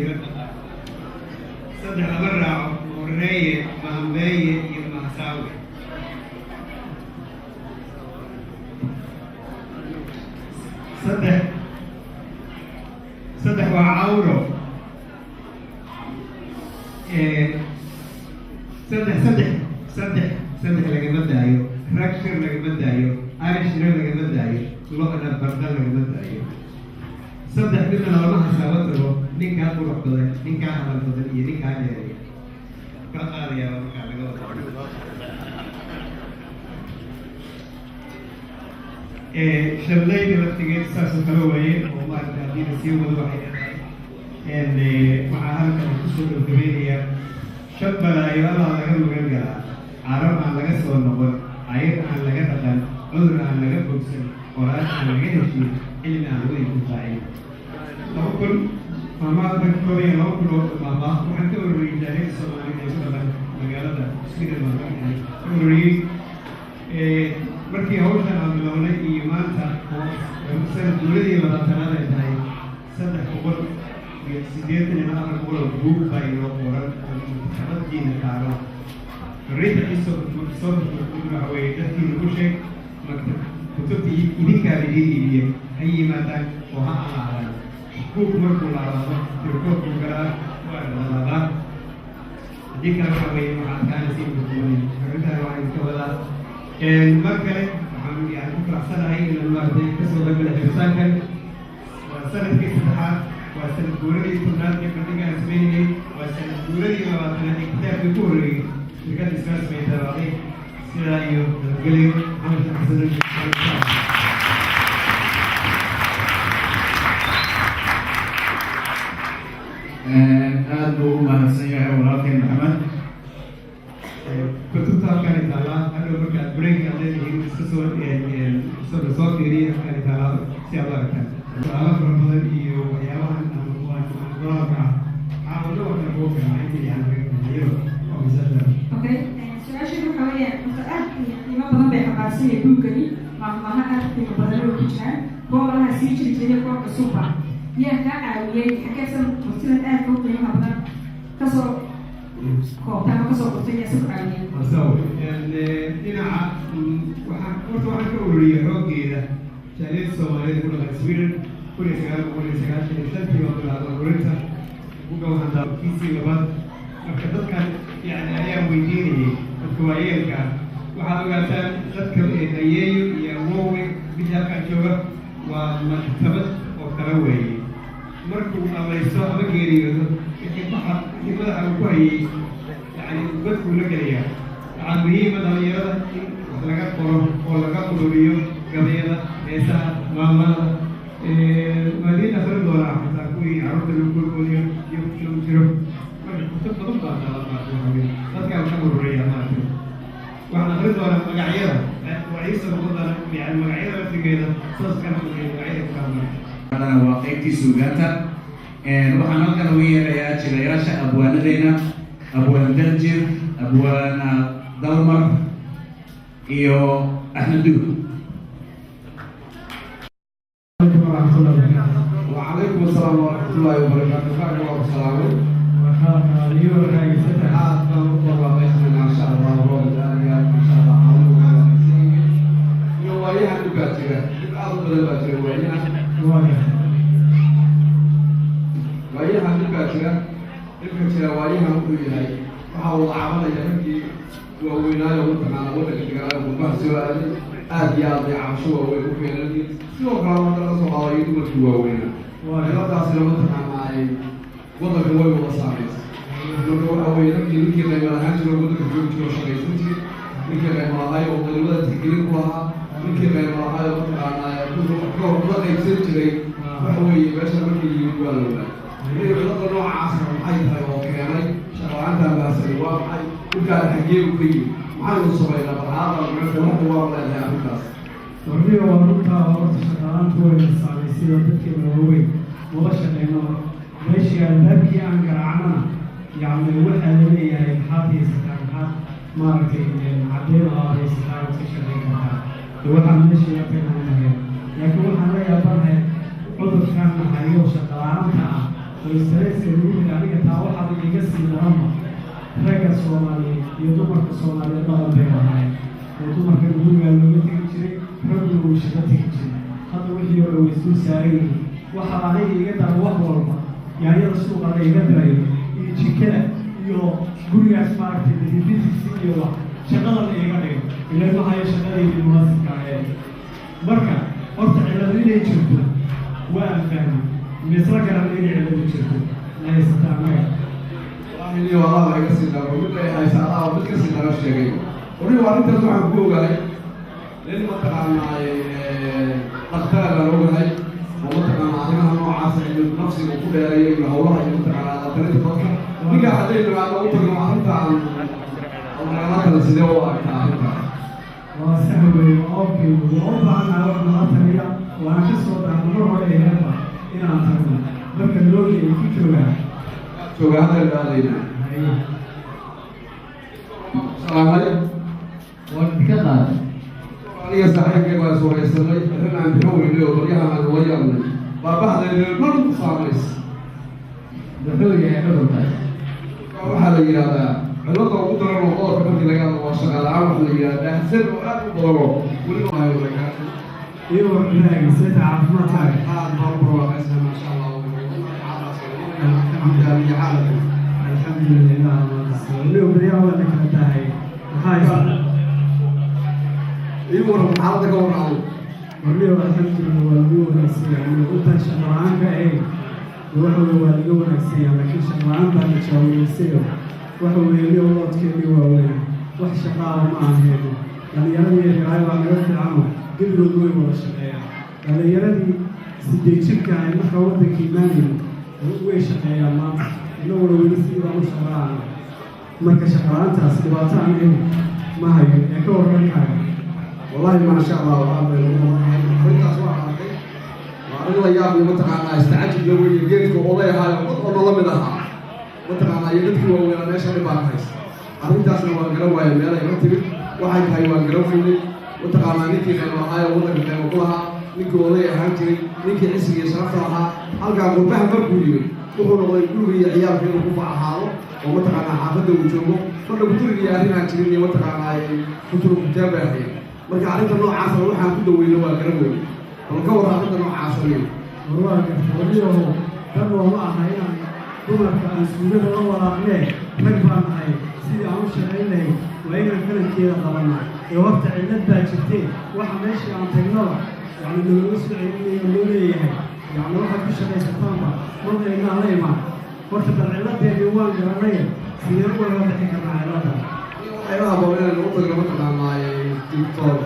صدق مرة ورية مهمية يمساوي. صدق وعاورو. صدق لقى مدايو. ركشر لقى مدايو. أرشر لقى مدايو. لقنا بردان لقى مدايو. صدق بدنا لو ما حسابته نين كان بروح بدل نين كان عمل بدل نين كان يعني كقال يا كان شغلي بلغتي ساس كلوي والله قاعدين نسيو واحد ان مع هذا الكسور الكبير شاب لا يرى لغا مغنغا عرب aan laga soo noqon ayr aan laga dhaqan cudur aan laga bogsan qoraal aan laga heshiin ilmi aan weyn ku tahay لكن ما ذكرني لكن ما وحتى الرجال الصومالي يسمى مجالدا سيد المغرب وري markii hawshan aan bilownay iyo maanta waxaan dowladii la tanaada tahay 384 buug bay loo qoran xabadkiina taalo rida isoo waxa weeye dadkii lagu sheeg maktab kutubtii idinkaa lidiidiye ay yimaadaan oo ha ahaadaan buug markuu laalaado tirkoodku galaa waa laalaabaa haddii kale waxa weeye waxaad kaanasiin bukumanin arrintaan waxaan ka wadaa markale waxaan yani ku faraxsanahay inaan maaragtay kasoo qaybgala xibitaankan waa sanadkii saddexaad waa sanad guuradii tobnaad ee bandhiga aan sameynayay waa sanad guuradii labaatanaad ee kitaabkii ku horreeyey shirkadda iskaa sameyntaabaaday sidaa iyo nabadgelyo maxamed xasan aad buu u mahadsan yahay walaalkeen maxamed kutubta halkan taalaa hadhow markaad break aad leedihiin iska soo fiiriya halkan taalaa si aad u aragtaan su'aalo fara badan iyo waxyaabahan ama qoraalka ah xaawado waxna kuu fiican intii aan kaga bixiyo oo misaasha okay su'aasha waxa weeyaan aad qiimo badan bay xambaarsanyahay buugani maahmaaha aad qiimo badan oo ku jiraan kuwa malaha sii jiri jiray kuwa cusubba yaa kaa caawiyey xageesan murtidan aad ka qiimaha badan kasoo koobtaan kasoo qortay yaa si ku caawiyey dhinaca waxaan ka ururiyay xooggeeda jaaliyadda Soomaaliyeed ku dhaqan Sweden 1995 oo bilaabay ururinta buugga waxaan daabkiisii labaad marka dadkan yani ayaan weydiinayay dadka waayeelka waxaad ogaataan dadka ayeeyo iyo awoowe mid halkan jooga waa maktabad oo kala weeye markuu amaysto ama geeriyoodo wixii madaxa uu ku hayay yani dadkuu la gelayaa waxaa muhiima dhalinyarada in wax laga qoro oo laga ururiyo gabayada heesaha maamada maadiin akhrin doonaa xataa kuwii carruurta lagu korkoodiyo iyo lagu jiro marka kutub badan baa dadkaa ka ururiya maaragtay waxaan akhrin doonaa magacyada waciisa noqodana yani magacyada laftigeeda saas kana ururiya magacyada ku hadlaya waa qaybtii suugaanta waxaan halkan uga yeerayaa jilayaasha abwaanadeena abwaan daljir abwaana dalmar iyo axmed duur وعليكم السلام ورحمة الله وبركاته. فاكر والسلام. ما شاء الله ما شاء الله. يوم وياها نباتيها. بعض الباتيها وياها. وياها نباتيها. نباتيها وياها وياها. فهو عمل يهدي وويناي وطبعا ولا كذا وبحث سؤال أديان عشوة ويكون سوى كلام الله سبحانه يدور وينا. ولا تصير مثلا معي وضع قوي ولا صعيد. لو أول يمكن ما يلهاش لو بدك تجيب شو شيء سنتي يمكن ما يلهاي وضع تقلب لها يمكن ما يلهاي أنا كل وضع يصير شيء فهو بس ممكن يقول له إيه وضع نوع عصر حي هاي وكياني شغل عندها بس الواقع وكان حجيب فيه معلوم صغيرة هذا مثلا هو ولا لا أفكار. ورني ورنتا ورنتا شغلان توي الصالحين dadkii maroway wada shaqeeyno meeshii albaabkii aan garaacnana yani waxa la leeyahay xaadiisa kan maaragtay cadeyn oo ay saxaabad ka shaqeyn kartaa waxaan meeshii ka tagnaa laakiin waxaan la yaabanahay cudurkan hayo shaqalaanta ah oo stress iyo aniga taa waxa iga siinaama ragga Soomaaliyeed iyo dumarka Soomaaliyeed badan bay ahaayeen oo dumarka guriga looga tagi jiray raggu uu shaqo tagi jiray hadda wixii oo weysuu saaray waxa aniga iga dar wax walba yaayada suuqa la iga diray iyo jikada iyo gurigaas maaragtay dibitiisi iyo wax shaqada la iga dhigo ilaa ma hayo shaqadii munaasibka ah marka horta ciladu inay jirto waa fahmay مثل كلام إني على وجهه لا يستطيع إني والله لا يقصد له ومثل هاي ساعة ومثل كسر له الشيء وني وأنت تروح تقول عليه لأن مثلا أختار له هاي ومثلا عندنا نوع عاصر من نفسي وكل هاي من هو هاي مثلا على طريقة بطل نيجي عليه لما نقول له عرفت عن المعلومات اللي سدوا وسحبي أوكي وأوضع أنا وأنا وأنا كسرت عن مرة إلى هذا إلى أن تكون لكن لوني في شو هذا اللي السلام عليكم وكذا أنا صحيح كيف سوى السماء إحنا عم نحاول اليوم ضريها على الويا بعد المرض صامس بحول يا حلو waxa la yiraahdaa xilada ugu daran oo qodobka markii laga hadlo waa shaqo la'aan waxa la yiraahdaa sir oo aad u daro weliba waa laga iyo wanaag sida caafimaadka aad barbaro waxaysa ma sha Allah alxamdulillah waliba bariyaa wada ka tahay maxay iyo waran xaalada ka waran waliba alxamdulillah waliba wanaagsan u tan shaqaanka wuxuu waliga wanaagsan laakiin shaqaan baa la jawaabaysayo waxa weeye waqtigeedii waa weyn wax shaqaa ma ahayn dhalinyarada yahay waa naga fiican gabdhood way wada shaqeeyaan dhalinyaradii sidee jirka ay marka waddanka imaanayeen way shaqeeyaan maanta inaguna weli sidii u shaqaan marka shaqaantaas dhibaato aan ahayn ma hayo ee ka warran kara wallahi ma sha Allah waxaas waa arkay أنا يا أبي متقنا استعجل جوي جيتك والله هاي والله من ها متقنا يدك هو ولا ناس اللي بعرفه أنت أصلا وانقرأ ويا ميلا يكتب واحد هاي وانقرأ فيني متقنا نيكي خلوا هاي والله كده وكلها نيكي والله هانتي نيكي عسي يسرفها ألقى قربها مركولي وهو والله يقول لي عيال في الكوفة حاله ومتقنا حافظه وجوبه فلو قلت لي يا أخي هانتي متقنا كتب كتابة هي مرجع عليك النوع عصر وحنا كده ويلو وانقرأ والكور هذا نوع عصري والله وليه كان والله هاينا دمر كان سوده والله عليه مربان هاي سيدي عمش عليه وين كان كذا طبعا وقت علت باجتين واحد ماشي عن تجنبه يعني لو يسمع يقولي يعني واحد مش شيء سبحانه والله إنه عليه ما وقت العلت اللي هو الجرائم سير ولا ضحك مع علتها أيوة بقول النقطة اللي مثلا مع الدكتور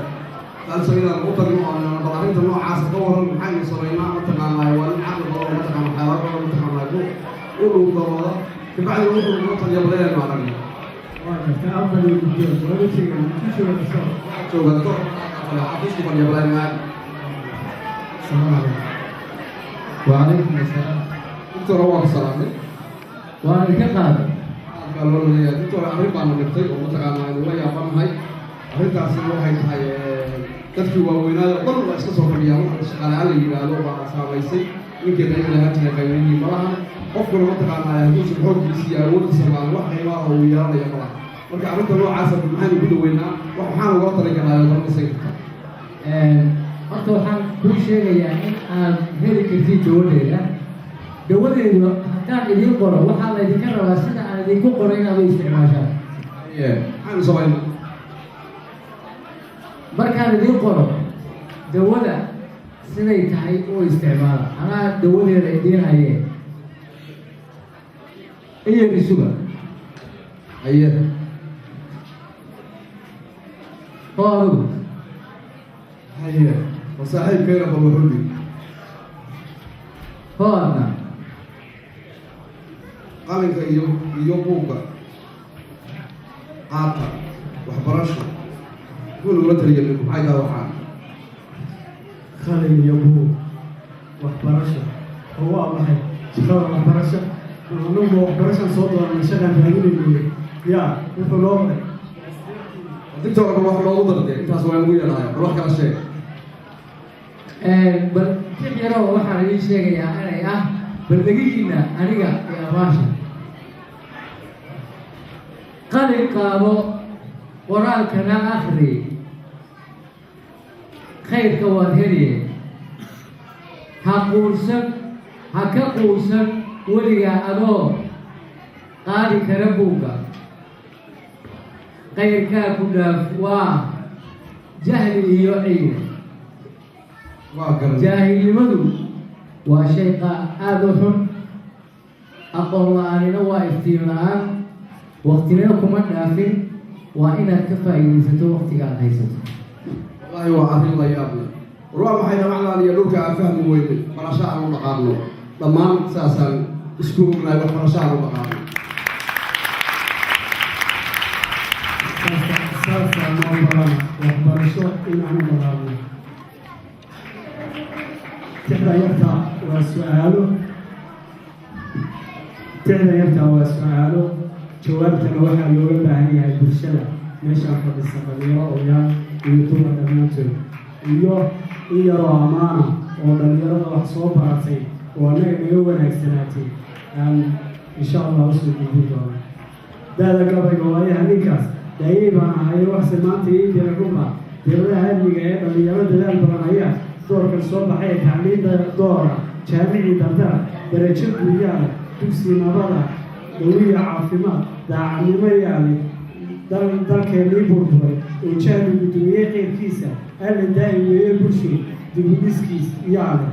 قال سوينا النقطة اللي أنا بعرفت إنه عاصر دور المحل سوينا مثلا مع والد عقل دور مثلا مع حوار مثلا مع جو قولوا دور في بعد النقطة اللي يبغى معنا أفضل يمكن ولا شيء شو الصور شو الدكتور حافظ كم يبغى معنا السلام عليكم وعليكم السلام دكتور هو السلام وأنا كذا قالوا لي دكتور أعرف عن النقطة ومثلا مع الويا فهم هاي أريدها سلوى هاي dadkii waaweynaa dhan la iska soo fadhiyaan waxa shaqaalaha la yiraahdo baa saameysay ninkii qayb lahaa jiray qaybinii malaha qofkuna ma taqaanaa hadduu xooggiisa iyo awooddiisa baan wax qiimaha uu yeelanayo malaha marka arrinta noocaas ah maxaan ugu daweynaa waxaan uga talagalay dalkasay horta waxaan kuu sheegayaa in aad heli kartid dawadeedu haddaan idiin qoro waxaa laydinka rabaa sida aan idinku qoro inaad u isticmaashaan maxaanu samaynaa markaan idiin qoro dawada siday tahay u isticmaala anaa dawadeeda idiin hayee iyo isuga haye oo adigu haye wasaaxiibkeena babaxudi oo adna qalinka iyo buugga qaata waxbarasho كل وتر يجيكم حاجة وحان خالي يبو وحبرشة هو الله شكرا وحبرشة ونوم وحبرشة صوت وانا شغال بهاجين يا وفلوم دكتور أنا بروح لأوضر دي أنت أسوأ ويا لا بروح كذا شيء بل كيف يرى واحد يشيء يا أنا بل دقيقة أنا يا باشا قال قالوا وراك أنا آخري خير كوادهري هقولسن هكقولسن وليا ألو قاري كربوكا غير كاكولا جهل يعين جاهل مدو وشيء آذن أقول أنا وافتيان وقتنا كمان دافن وإن كفى ينسى وقتك على هيسته والله وعافي الله يابنا روح حين معنا ليلوك أفهم وين فرشان ونقارنه ضمان أساسا اسكوب لا فرشان ونقارنه أساسا موضوعنا وبرشوا إن أنا مضارنا تحدى يرتع وسؤاله جوابتنا waxaa looga baahan yahay bulshada meeshaan fadhisa dhalinyaro odayaal iyo dumar dhammaantood iyo in yaroo ammaana oo dhalinyarada wax soo baratay oo annaga naga wanaagsanaatay aan insha allah usoo gudbin doona daada gabayga waayaha ninkaas daayay baan ahay waxse maanta ii jira runba dowladaha amniga ee dhalinyaro dadaal badan ayaa doorkan soo baxay tacliinta doora jaamicii dardara darajo guuyaala dugsi nabada dawiya caafimaad daacadnimo yaali dalkeennii burburay oo jahli gudoomiyey qeyrkiisa alla daa'i weeye bulshay dibudhiskiis yaale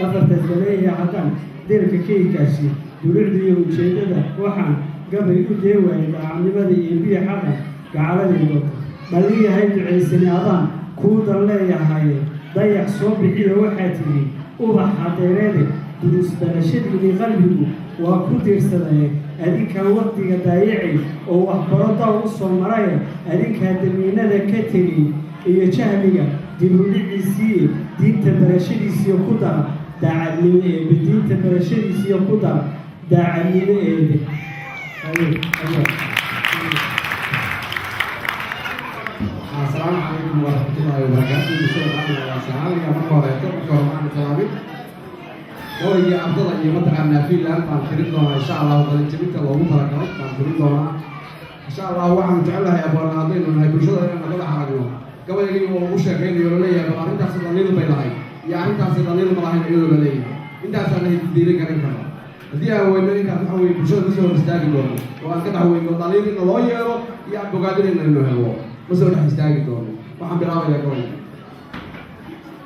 afartaas galeeya haddaan dirka ka ikaashiye dulucda iyo ujeedada waxaan gabay u deewaayay daacadnimada iyo biya xaqa gacaladaydo dhaliyahay ducaysani adaan kuu dan leeyahaye dayax soo bixiyo waxaa tidhi ubax hadeereede durus barashadiinii qalbigu waa ku tiirsadee adinkaa waqtiga daayacay oo waxbaro daw u soo maraya adinkaa damiinada ka tegay iyo jahliga dibudhiciisiiye diinta barashadiisiyo ku dara daacadnimo eebe diinta barashadiisiyo ku dara daacadnimo eebe السلام عليكم ورحمة الله وبركاته. قولي أفضل أن يمتعنا في الآن فانفردنا إن شاء الله وقال جبنتا الله مبارك فانفردنا إن شاء الله وحن جعلها يا أبو الناظرين ونهي بشرة أن نقول حرقنا قبل يجي ومشاكين يقولوا لي يا أنت سيدانيل بيلاهي يا أنت سيدانيل ملاهي يقولوا لي أنت سيدانيل تديري كريم كما دي هو إنه أنت تحوي بشرة بسوا مستاقي دونه وأنت تحوي إنه دليل إنه الله يرو يا أبو قادرين إنه هو مسؤول حستاقي دونه وحن براوي يقول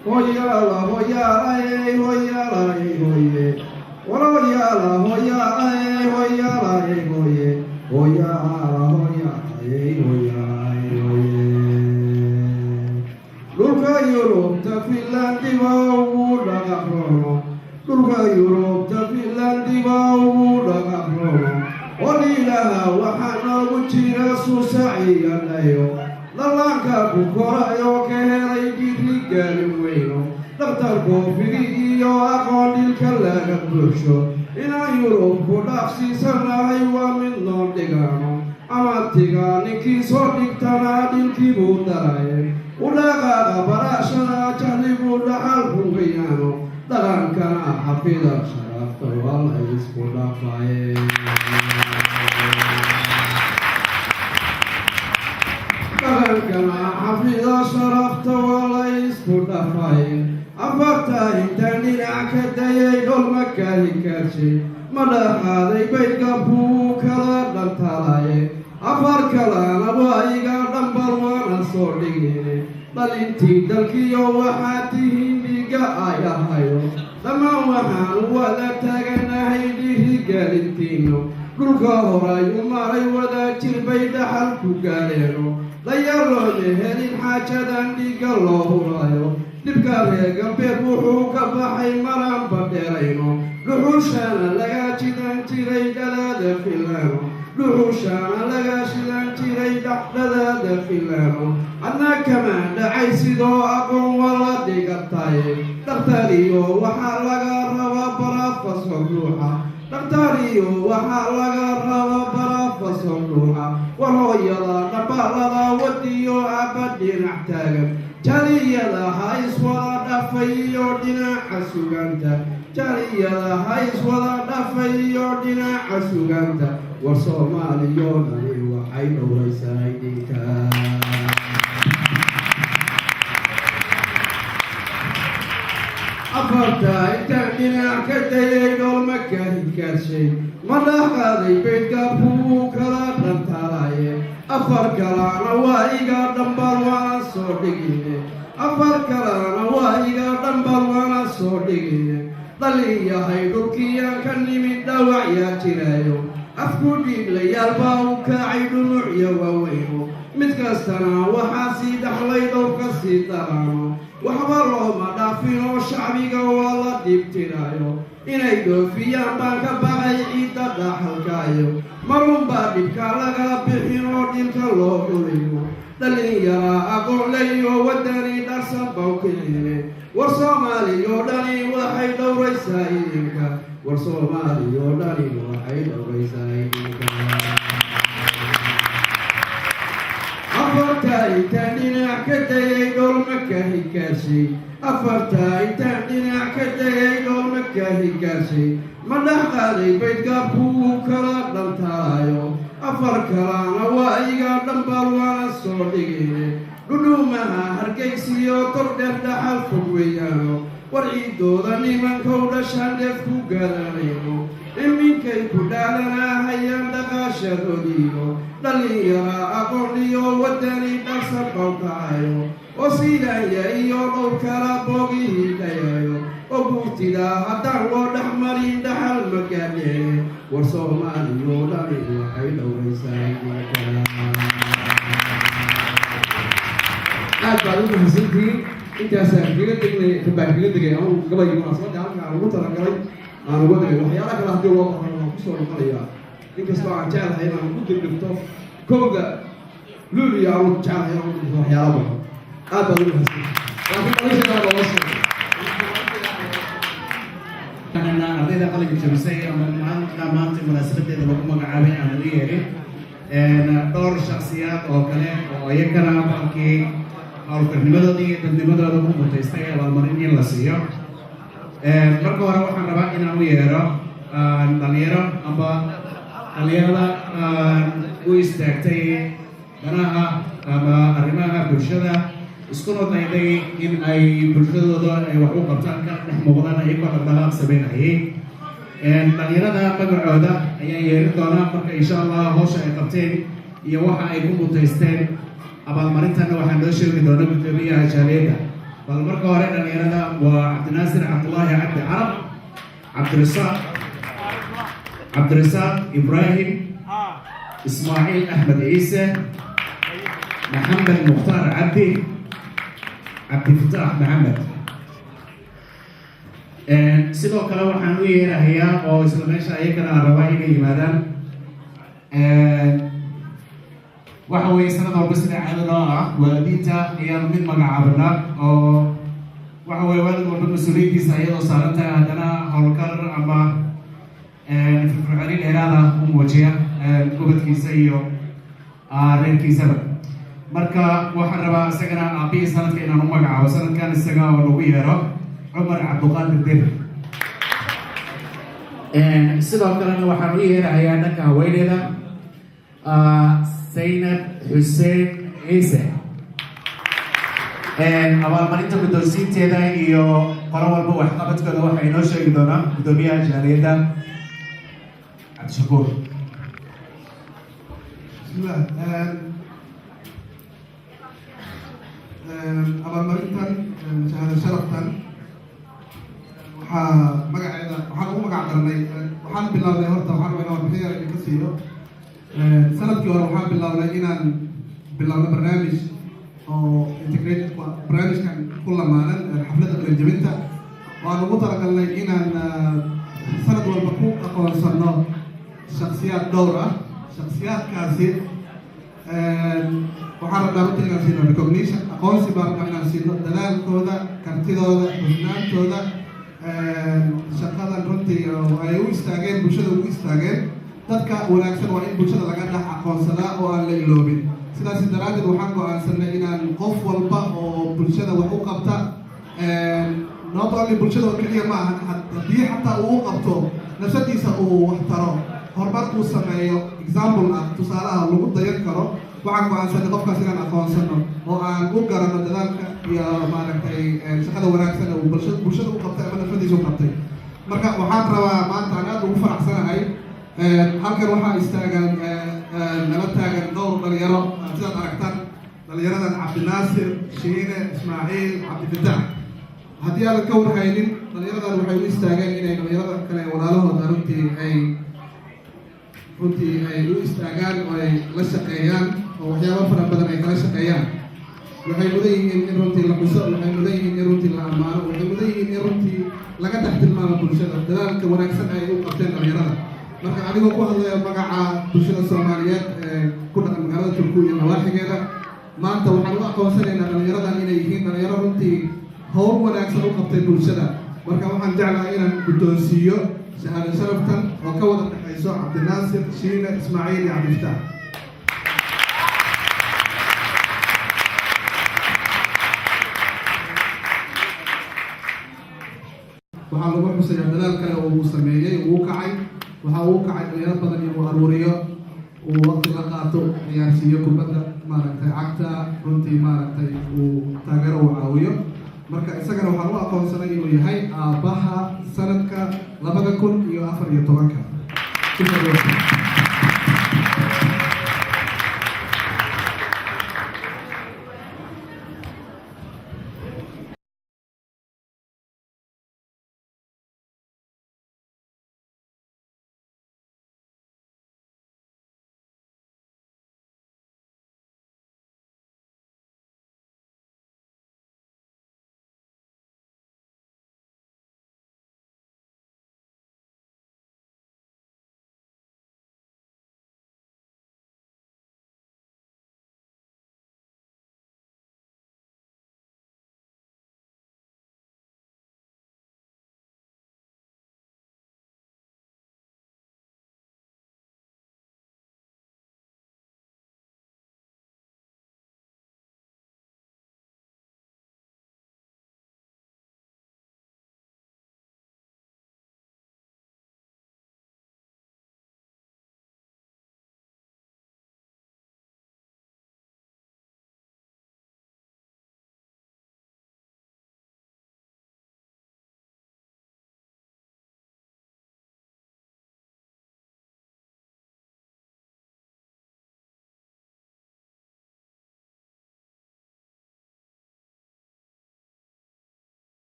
hoya la hoya ay hoya la ay hoye hoya la hoya ay hoya la ay hoye hoya la hoya ay hoya ay hoye Lurka Europe ta Finland wa uda gafrono Lurka Europe ta Finland wa uda gafrono Olila wa hana wuchira susaiya nayo Lalaka bukora yo kehelay digrigalweyno daktarko figiyo aqoonil kalaga bulsho inaan Yurub ku dhaafsiisanahay waa mid noo dhigano ama tigaaninkii soo dhigtana dhilkii buu daraye udhaqaaqa barashada jahligu dhaxal rugayaano dhaqankana xafida sharafta waa la isku dhaafaye كما حفظ شرفت ولا يسكت فاين أفرتا إنتني عكدي دول مكان كرشي مدى هذا بيت كبوك لا دلتالاي أفر كلام وايقا دمبر وانا صوريني دلنتي دلكيو وحاتي هنديقا آيا هايو دما وحان ولا تاقنا هيديه قالنتينو قلقا هراي وماري ودا تربيد حالكو قالينو layarode helin xaajadan dhiga loo hurayo dhibka reega beed wuxuu ka baxay maraan badheerayno dhuxushana laga jidan jiray dhalaada filaano dhuxushana laga shidan jiray dhaqdhadaada filaano adna kama dhacay sidoo aqoon wala dhigataye dhaktariyo waxaa laga rabaa barafaso ruuxa dhaktariyo waxaa laga rabaa barafaso ruuxa وهويلا نباللا وديو عبدين احتاجم جريلا هايس ولا دفيو دينا حسوغانتا جريلا هايس ولا دفيو دينا حسوغانتا وصومالي يوناني وحيد وليس ايديكا أفرتا إتاكينا كدي دول مكان كرشي مدى هذي بيت كابوك لا تنتالاي أفر كلانا وايقا دنبال وانا صودقيني أفر كلانا وايقا دنبال وانا صودقيني dhaliyahay dhulkiyaan ka nimid dhawacyaa jirayo afku dhiiglayaal baa u kacay dhumucya waaweyno mid kastana waxaa sii dhaxlay dhowr ka sii daraano waxba looma dhaafin oo shacbiga waa la dhibtirayo inay dhoofiyaan baan ka baqay ciidda dhaxalkaayo marunbaa dhibka laga bixin oo dhilka loo dhuliyo dhalinyaraa aqoonleyo waddani dharsan bawkicine war soomaaliyoo dhani waxay dhowraysaa idinka war soomaaliyoo dhani waxay dhowraysaa idinka afarta intaan dhinac ka dayay dhoolma ka hikaashay afarta intaan dhinac ka dayay dhoolma ka hikaashay ma dhex qaaday baydgaabku wuu kala dhantaayo afar kalana waa iga dhambaal waana soo dhigine dhudhuumaha hargaysiyo tordheer dhaxal fog weeyaano war ciidooda nimankow dhashaan dheef ku garanayno iminkay ku dhaalanahayaan dhaqaashadoodiino dhalinyaraa aqoon iyo waddani dharsan bawkacayo oo siidaya iyo dhowr kala boogihii dhayayo oo buurtidaa haddaan loo dhex marin dhaxal ma gaadheene war soomaaliyoo dhani waxay dhowraysaa aad baad u mahadsantihiin intaasaan kaga degnay kabaan kaga degay ama gabayga munaasabadda halka aan ugu talagalay aan uga degay waxyaala kale haddii loo qorano waan kusoo noqonayaa inkastoo aan jeclahay inaan ugu degdegto kowga luuliya aan jeclahay inaan ugu degto waxyaala badan aad baad u mahadsantihiin laakiin nolosha kale looga soo ardayda qalinka jabisay ama maanta munaasabadeeda lagu magacaabay aan laga yeelin dhowr shakhsiyaad oo kale oo iyagana markii howlkarnimadooda iyo dadnimadooda ku mutaystay abaalmarin in la siiyo marka hore waxaan rabaa inaan u yeero dhalinyaro amba dhalinyarada u istaagtay danaha ama arrimaha bulshada iskuna dayday in ay bulshadooda ay wax u qabtaan ka dhex muuqdaan ayagoo dhaqdhaqaaq sameynayay dhalinyarada magacooda ayaan yeerin doonaa marka insha allah hawsha ay qabteen iyo waxa ay ku mutaysteen abaalmarintana waxaa noo sheegi doona gudoomiyaha jaaliyadda bal marka hore dhalinyarada waa cabdinaasir cabdullaahi cabdi carab cabdirasaaq ibraahim ismaaciil axmed ciise maxamed mukhtaar cabdi cabdifataax maxamed sidoo kale waxaan u yeerahayaa oo isla meesha ayagana aan rabaa inay yimaadaan waxa weeye sanad walba sida caado noo ah waalidiinta ayaan mid magacaabana oo waxa weeye waalid walba mas-uuliyaddiisa iyadoo saaran tahay haddana howlkar ama firfircooni dheeraada u muujiya ubadkiisa iyo reerkiisaba marka waxaan rabaa isagana aabihii sanadka inaan u magacaabo sanadkan isaga oo lagu yeero cumar cabduqaadir dir sidoo kalena waxaan u yeerahayaa dhanka haweeneyda zaynab xuseen ciise abaalmarinta guddoonsiinteeda iyo qolo walba waxqabadkooda waxay inoo sheegi doonaa gudoomiyaha jaaliyadda cabdishakuur bismillah abaalmarintan shahaado sharaftan waxaa magaceeda waxaan ugu magac darnay waxaan bilownay horta waxaan rabaa inaan warbixin idinka siiyo sanadkii hore waxaan bilownay inaan bilowno barnaamij oo integrated barnaamijkan ku lamaanan xafladda qalin jebinta waan ugu talagalnay inaan sanad walba ku aqoonsano shaksiyaad dhowr ah shaksiyaadkaasi waxaan rabnaa runta inaan siino recognition aqoonsi baan rabnaa inaan siino dadaalkooda kartidooda hufnaantooda shaqadan runtii ay u istaageen bulshada ugu istaageen dadka wanaagsan waa in bulshada laga dhex aqoonsadaa oo aan la iloobin sidaas daraaddeed waxaan go-aansanay inaan qof walba oo bulshada wax u qabta not only bulshada oo keliya ma ahan haddii xataa uu u qabto nafsadiisa uu wax taro horumar uu sameeyo example ah tusaalaha lagu dayan karo waxaan go-aansanay qofkaas inaan aqoonsano oo aan u garano dadaalka iyo maaragtay shaqada wanaagsan uu bulshada u qabtay ama nafsadiisa u qabtay marka waxaan rabaa maanta aan aad ugu faraxsanahay halkan waxaa istaagan nala taagan dhowr dhalinyaro sidaad aragtaan dhalinyaradan cabdinaasir shiine ismaaciil cabdifataax haddii aadan ka warhaynin dhalinyaradan waxay u istaageen inay dhalinyarada kale walaalahooda runtii ay u istaagaan oo ay la shaqeeyaan oo waxyaabo fara badan ay kala shaqeeyaan. waxay mudan yihiin in runtii la xuso, waxay mudan yihiin in runtii la ammaano, waxay mudan yihiin in runtii laga dhex tilmaamo bulshada dadaalka wanaagsan ay u qabteen dhalinyarada. marka adigoo ku hadlaya magaca bulshada Soomaaliyeed ee ku dhaqan magaalada Turku iyo Nawaaxigeeda, maanta waxaan u aqoonsanaynaa dhalinyaradan inay yihiin dhalinyaro runtii hawl wanaagsan u qabtay bulshada. marka waxaan jeclahay inaan guddoonsiiyo shahaado sharaftan oo ka wada dhexayso Cabdinaasir, Shiine, Ismaaciil iyo Cabdiftaax. waxaa lagu xusayaa dadaal kale oo uu sameeyey, uu kacay dhalinyaro badan inuu aruuriyo, uu waqti la qaato, ciyaarsiiyo kubadda maaragtay cagta, runtii maaragtay uu taageero u caawiyo. marka isagana waxaan u aqoonsanay inuu yahay aabbaha sanadka 2014.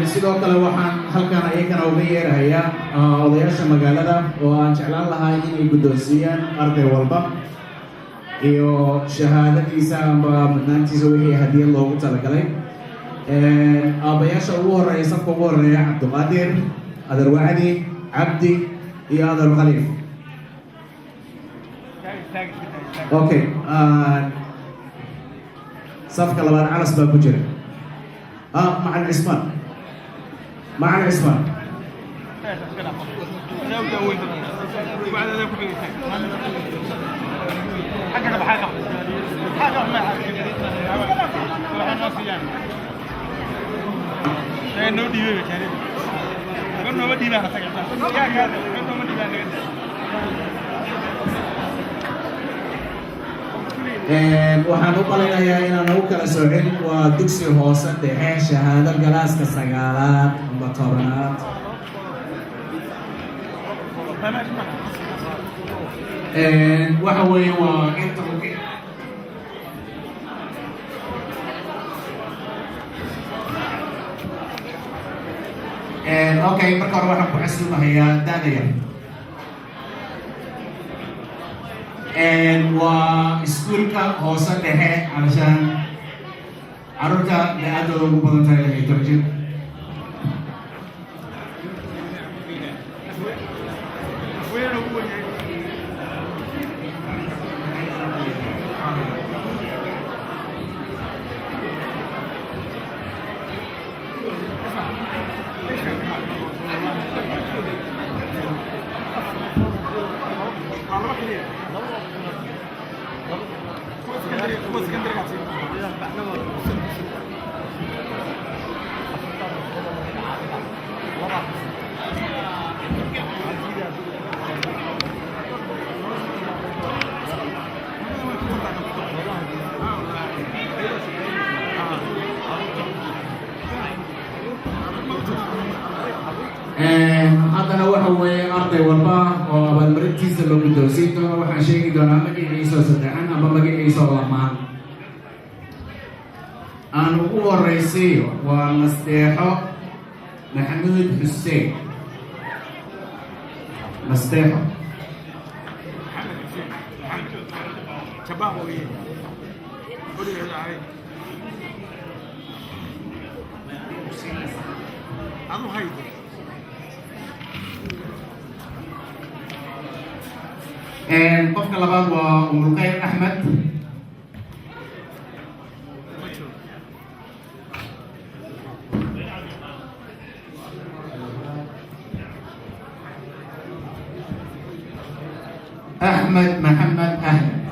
sidoo kale waxaan halkan ayagana uga yeerahayaa odayaasha magaalada oo aan jeclaan lahaa inay guddoonsiiyaan arday walba iyo shahaadadiisa amba mudnaantiisa wixii hadiyad loogu talagalay. aabayaasha ugu horeeya, safka ugu horeeya Cabdiqaadir, Adar Wacdi, Cabdi iyo Adar Khaliif. okay, safka labaad Calas baa ku jira. مع العثمان waxaan u qalinayaa inaan ugu kala soocin waa dugsi hoose dhexe shahaado galaaska 9aad amba 10aad. waxa weeye waa inta okay, marka hore waxaan ku xasuunayaa da'da yar. waa iskuulka hoose dhexe علشان carruurta da-aadooda ugu badan tahay 16 jir. haddana waxa weeye arday walba oo abaalmarintiisa loo guddoonsiin doono waxaan sheegi doonaa magaciisa saddexan ama magaciisa lamaan aan ugu horraysiiyo waa nasteexo maxamuud xuseen nasteexo qofka labaad waa umulkhayr axmed أحمد محمد أحمد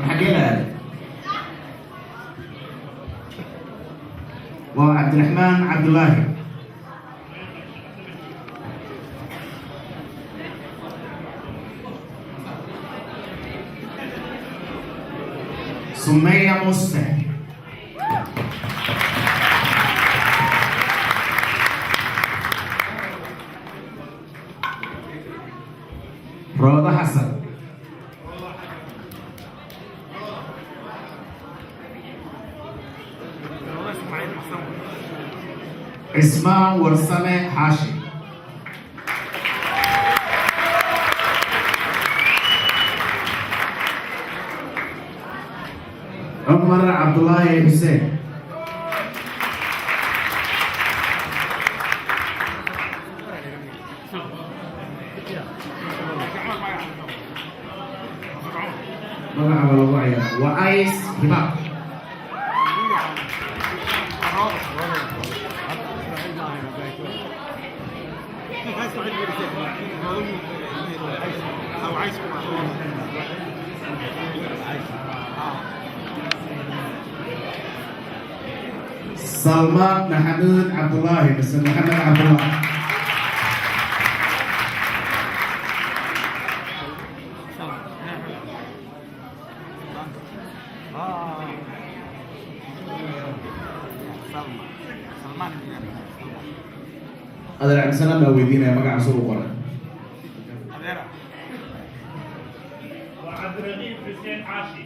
وحقيقة وعبد الرحمن عبد الله سمية مصطفى روضة حسن اسماء ورسمة حاشي عمر عبد الله حسين وعايز هباب سلمان محمود عبد الله بس محمد عبد الله هذا عبد السلام لو يدينا مقع صور قرن وعبد الرغيب حسين عاشي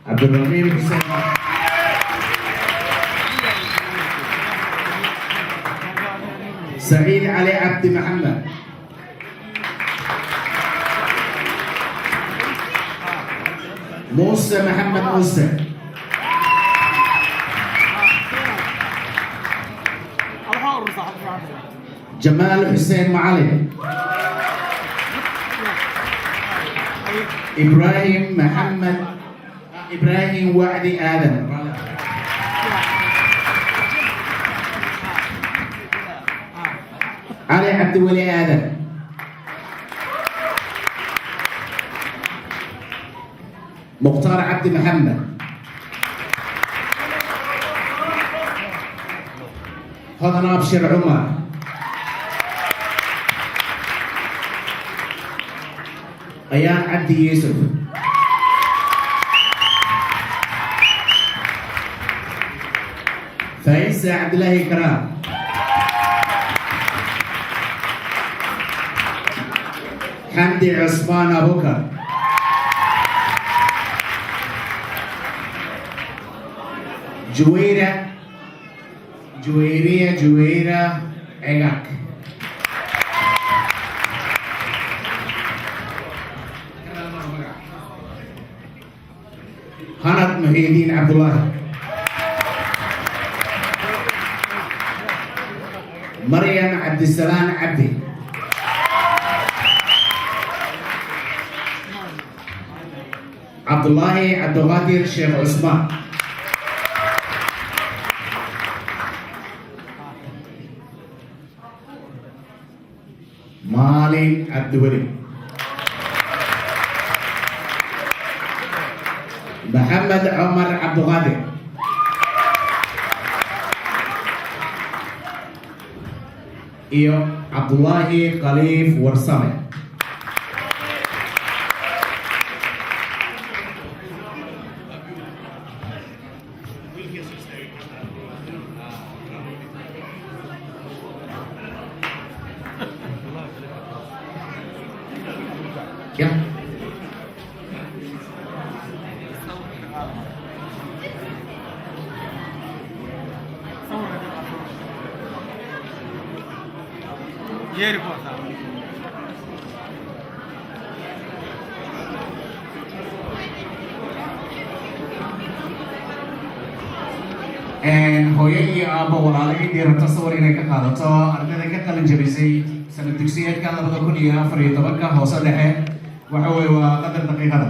عبد الرغيب حسين سعيد علي عبد محمد موسى محمد موسى جمال حسين معلم إبراهيم محمد إبراهيم وعدي آدم علي عبد الولي آدم مختار عبد محمد هذا نابشر عمر أيان عبد يوسف فايز عبد الله كرام حمدي عثمان أبو بكر جويرة عقاق هند محي الدين عبد الله مريم عبد السلام عبدي عبد الله عبد القادر شيخ عثمان مالك عبد الولي محمد عمر عبد القادر إيو عبد الله قليف ورسامة hooyo iyo aabbo walaalo intii rabta sawir inay ka qaadato ardayda ka qalin jebisay sanad dugsiyeedka 2014 hoose dhexe waxa weeye waa qadar daqiiqada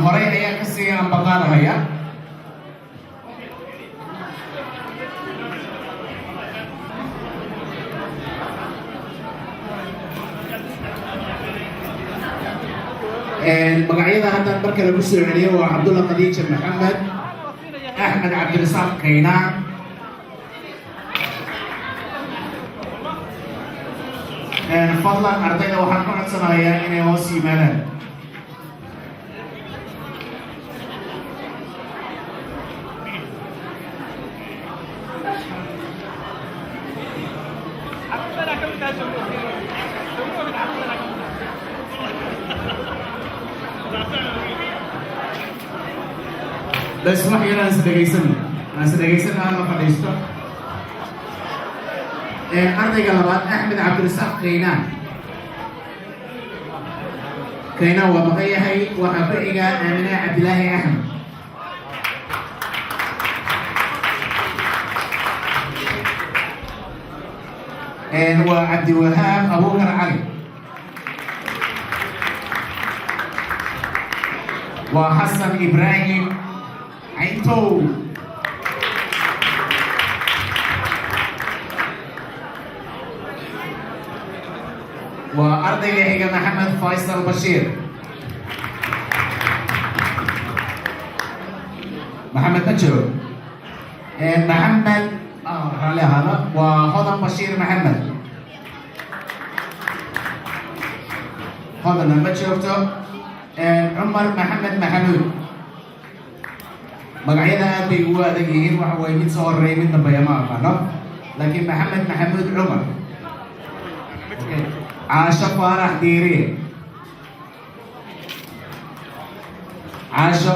horey ayaa kasii ambaqaadahaya magacyada hadda marka lagu soo celiyo waa Cabdulla Khadiija Maxamed Axmed Cabdirasaaq Kaynaan fadlan ardayda waxaan ku codsanayaa inay hoos yimaadaan بس ما حيلا ناس دقيسن أنا فديستو أرضي قلبات أحمد عبد الرزاق كينا وبقية هي وحبرئة آمنة عبد الله أحمد وعبد الوهاب أبو بكر علي وحسن إبراهيم عينتو وأرضي لحيقة محمد فيصل بشير محمد بشير محمد على هذا وهضم بشير محمد هذا لما شفته عمر محمد محمود magacyada aad bay ugu adag yihiin waxa way mid soo horeeyay mid dambe ma aqaano laakiin maxamed maxamuud cumar caasho faarax diiri caasho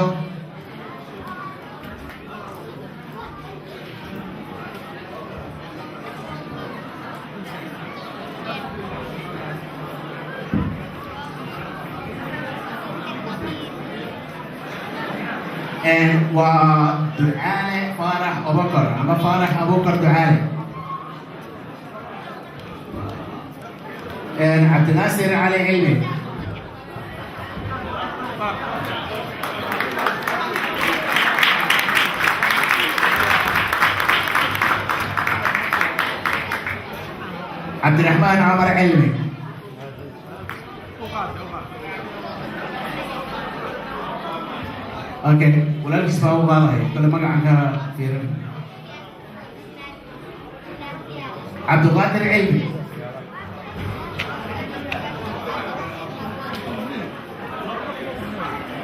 ودعانة فرح أبو بكر أما فرح أبو بكر دعانة عبد الناصر علي علمي عبد الرحمن عمر علمي اوكي ولا تسمعوا والله كل ما قاعد في عبد القادر علمي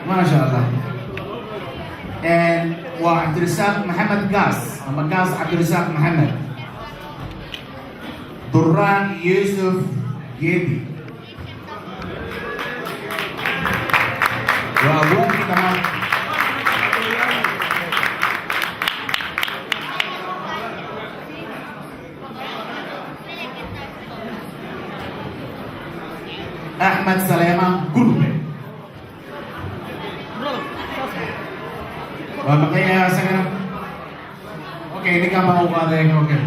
ما شاء الله وعبد الرزاق محمد قاس اما قاس عبد الرزاق محمد دران يوسف يدي وابوك كمان أحمد سليمان قربي وبقية سكنة أوكي ini kan mau ada yang oke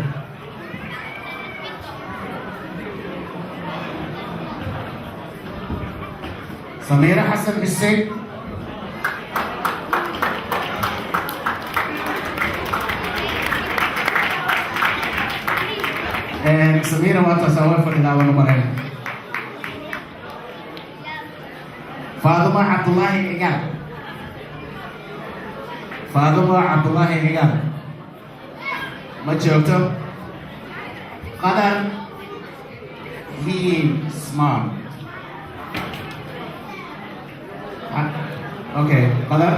Samira Hasan Bisik Samira watasawal pada awal nomor ini Fatimah Abdullahi Egar Fatimah Abdullahi Egar Macam Qadar Hisman Oke, Qadar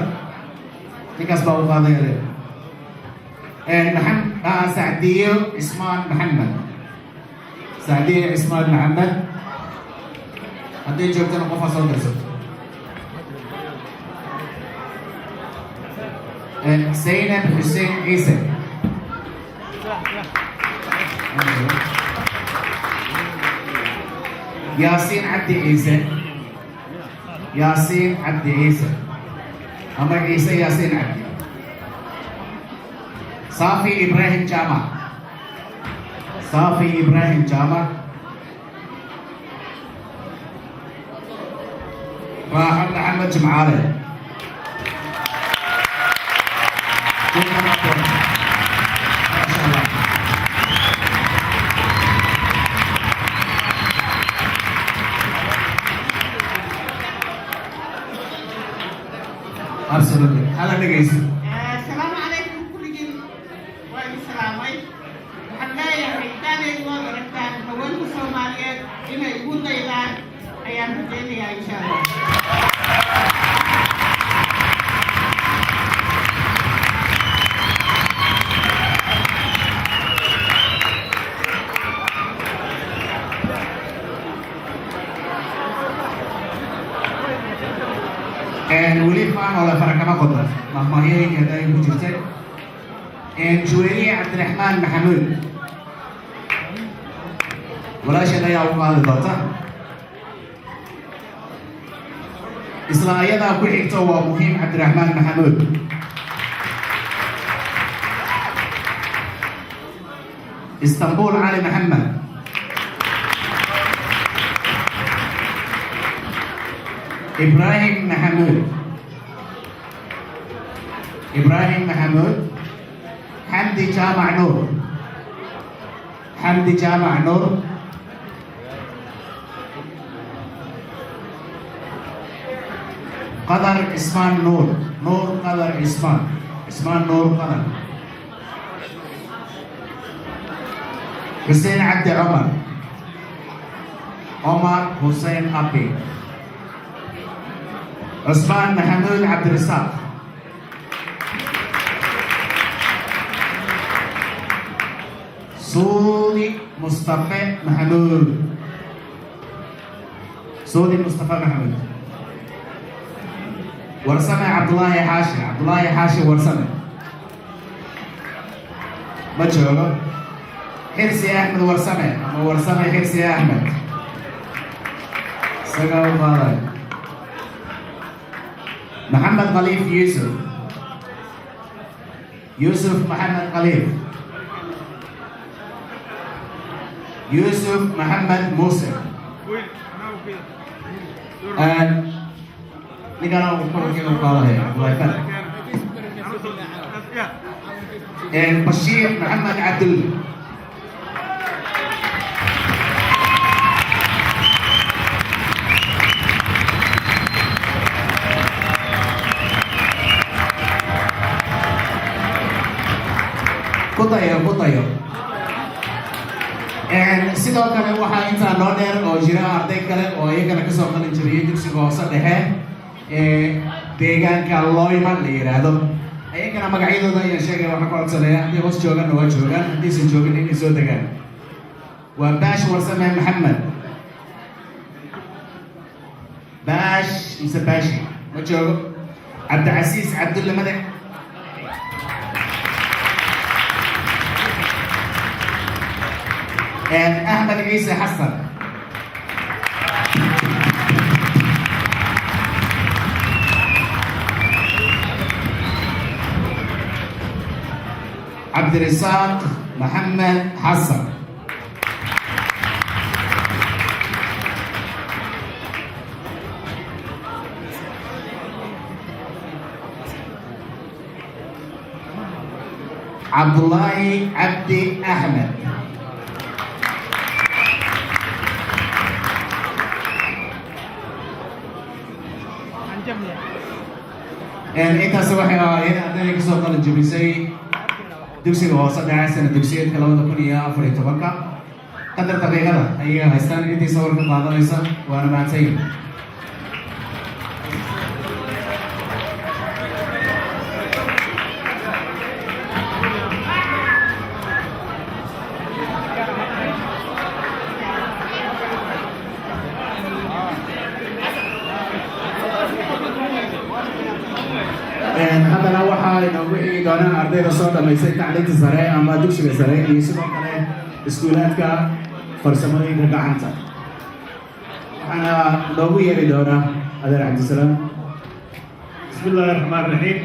Ini kasih bawa Qadar Muhammad Sa'diyo Isman Muhammad سعدية إسماعيل محمد هدي جوبتنا قفا صوت رسول زينب حسين عيسى ياسين عبد عيسى ياسين عبد عيسى أما عيسى ياسين عبد صافي إبراهيم جامع صافي إبراهيم جامع راحل محمد جمعالي Absolutely. Hello, guys. السلام عليكم كلكم والسلام عليكم. حنا يا حيتاني وغرتان هوانكو Soomaaliyeed inay ugu daydaan ayaan rajaynayaa insha Allah. ولي فان ولا فرق ما قدر ما هي كذا يوجد جويري عبد الرحمن محمود ولا شيء لا يعرف هذا الضغط إسرائيل أقول إكتوى مهم عبد الرحمن محمود اسطنبول علي محمد إبراهيم محمود إبراهيم محمود حمدي جامع نور حمدي جامع نور قدر عثمان نور نور قدر عثمان نور قدر حسين عبد عمر حسين أبي عثمان محمود عبد الرزاق سودي مصطفى محمود سودي مصطفى محمود ورسمة عبد الله حاشي ورسمة ما تشوفه حرسي أحمد ورسمة أما ورسمة حرسي أحمد سقاو غالي محمد خليف يوسف محمد خليف يوسف محمد موسى نقرأ وقرأ كذا وقالها الله يفرح بشير محمد عبد الله كطيب sidoo kale waxaa intaa noo dheer oo jira arday kale oo iyagana kasoo qalin jabiyay dugsiga hoose dhexe deegaanka Loima la yiraahdo ayagana magacyadooda ayaan sheegay waxaan ku codsanaya haddii hoos joogaan waa joogaan haddiisan joogin inay soo degaan waa baash warsame maxamed baash mise baashi ma joogo cabdicasiis cabdulle madax أحمد عيسى حسن عبد الرزاق محمد حسن عبد الله عبدي أحمد intaas waxay ahaayeen ardayda kasoo qalin jebisay dugsiga hoose dhexe sana dugsiyeedka 2014 qadar daqiiqada ayay haystaan intii sawirka qaadanaysa waana mahadsanyihin haddana waxaa inoogu xigi doonaan ardayda soo dhamaysay tacliinta sare ama dugsiga sare iyo sidoo kale iskuulaadka farsamooyinka gacanta. waxaana noogu yeeri doonaa adeer cabdisalaam. بسم الله الرحمن الرحيم.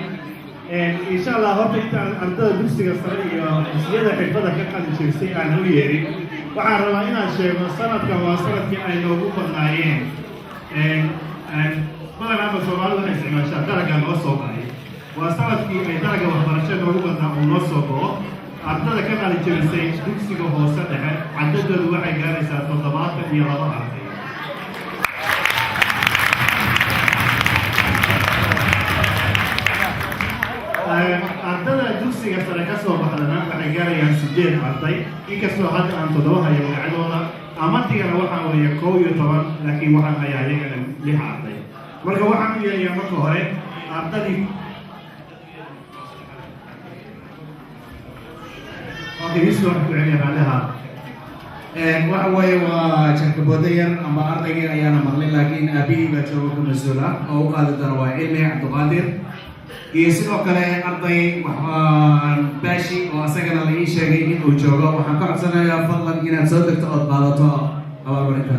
إن شاء الله هو أنت أنت درسك الصغير زيادة حفظة كقلن جبنتي أنا ويري وعن رواينا شيء وصلت كواصلت في أي نوبة النايين. ما أنا بسوال ولا إسمع شيء درجة نصوب عليه. وصلت في أي درجة وخرجت نوبة نصوبه. أنت كقلن جبنتي درسك هو سنة عدد الواحد جالس تطبيقات في رضاعة. ardada dugsiga sare ka soo baxdana waxay gaarayaan 8 arday inkastoo hadda aan 7 hayo magacadooda amatigana waxaa weeye 11 laakiin waxaan hayaa iyagana 6 arday marka waxaan u yeelayaa marka hore ardadii isoo ku celiyay raalaha waxa weeye waa jarkabooda yar ama ardaygii ayaana maqlin laakiin aabihii baa jooga ka mas-uula oo u qaadi doona waa cilmi cabdiqaadir iyo sidoo kale arday waxaan baashi oo asagana la ii sheegay in uu joogo waxaan ka codsanayaa fadlan inaad soo degto ood qaadato abaalmarinta.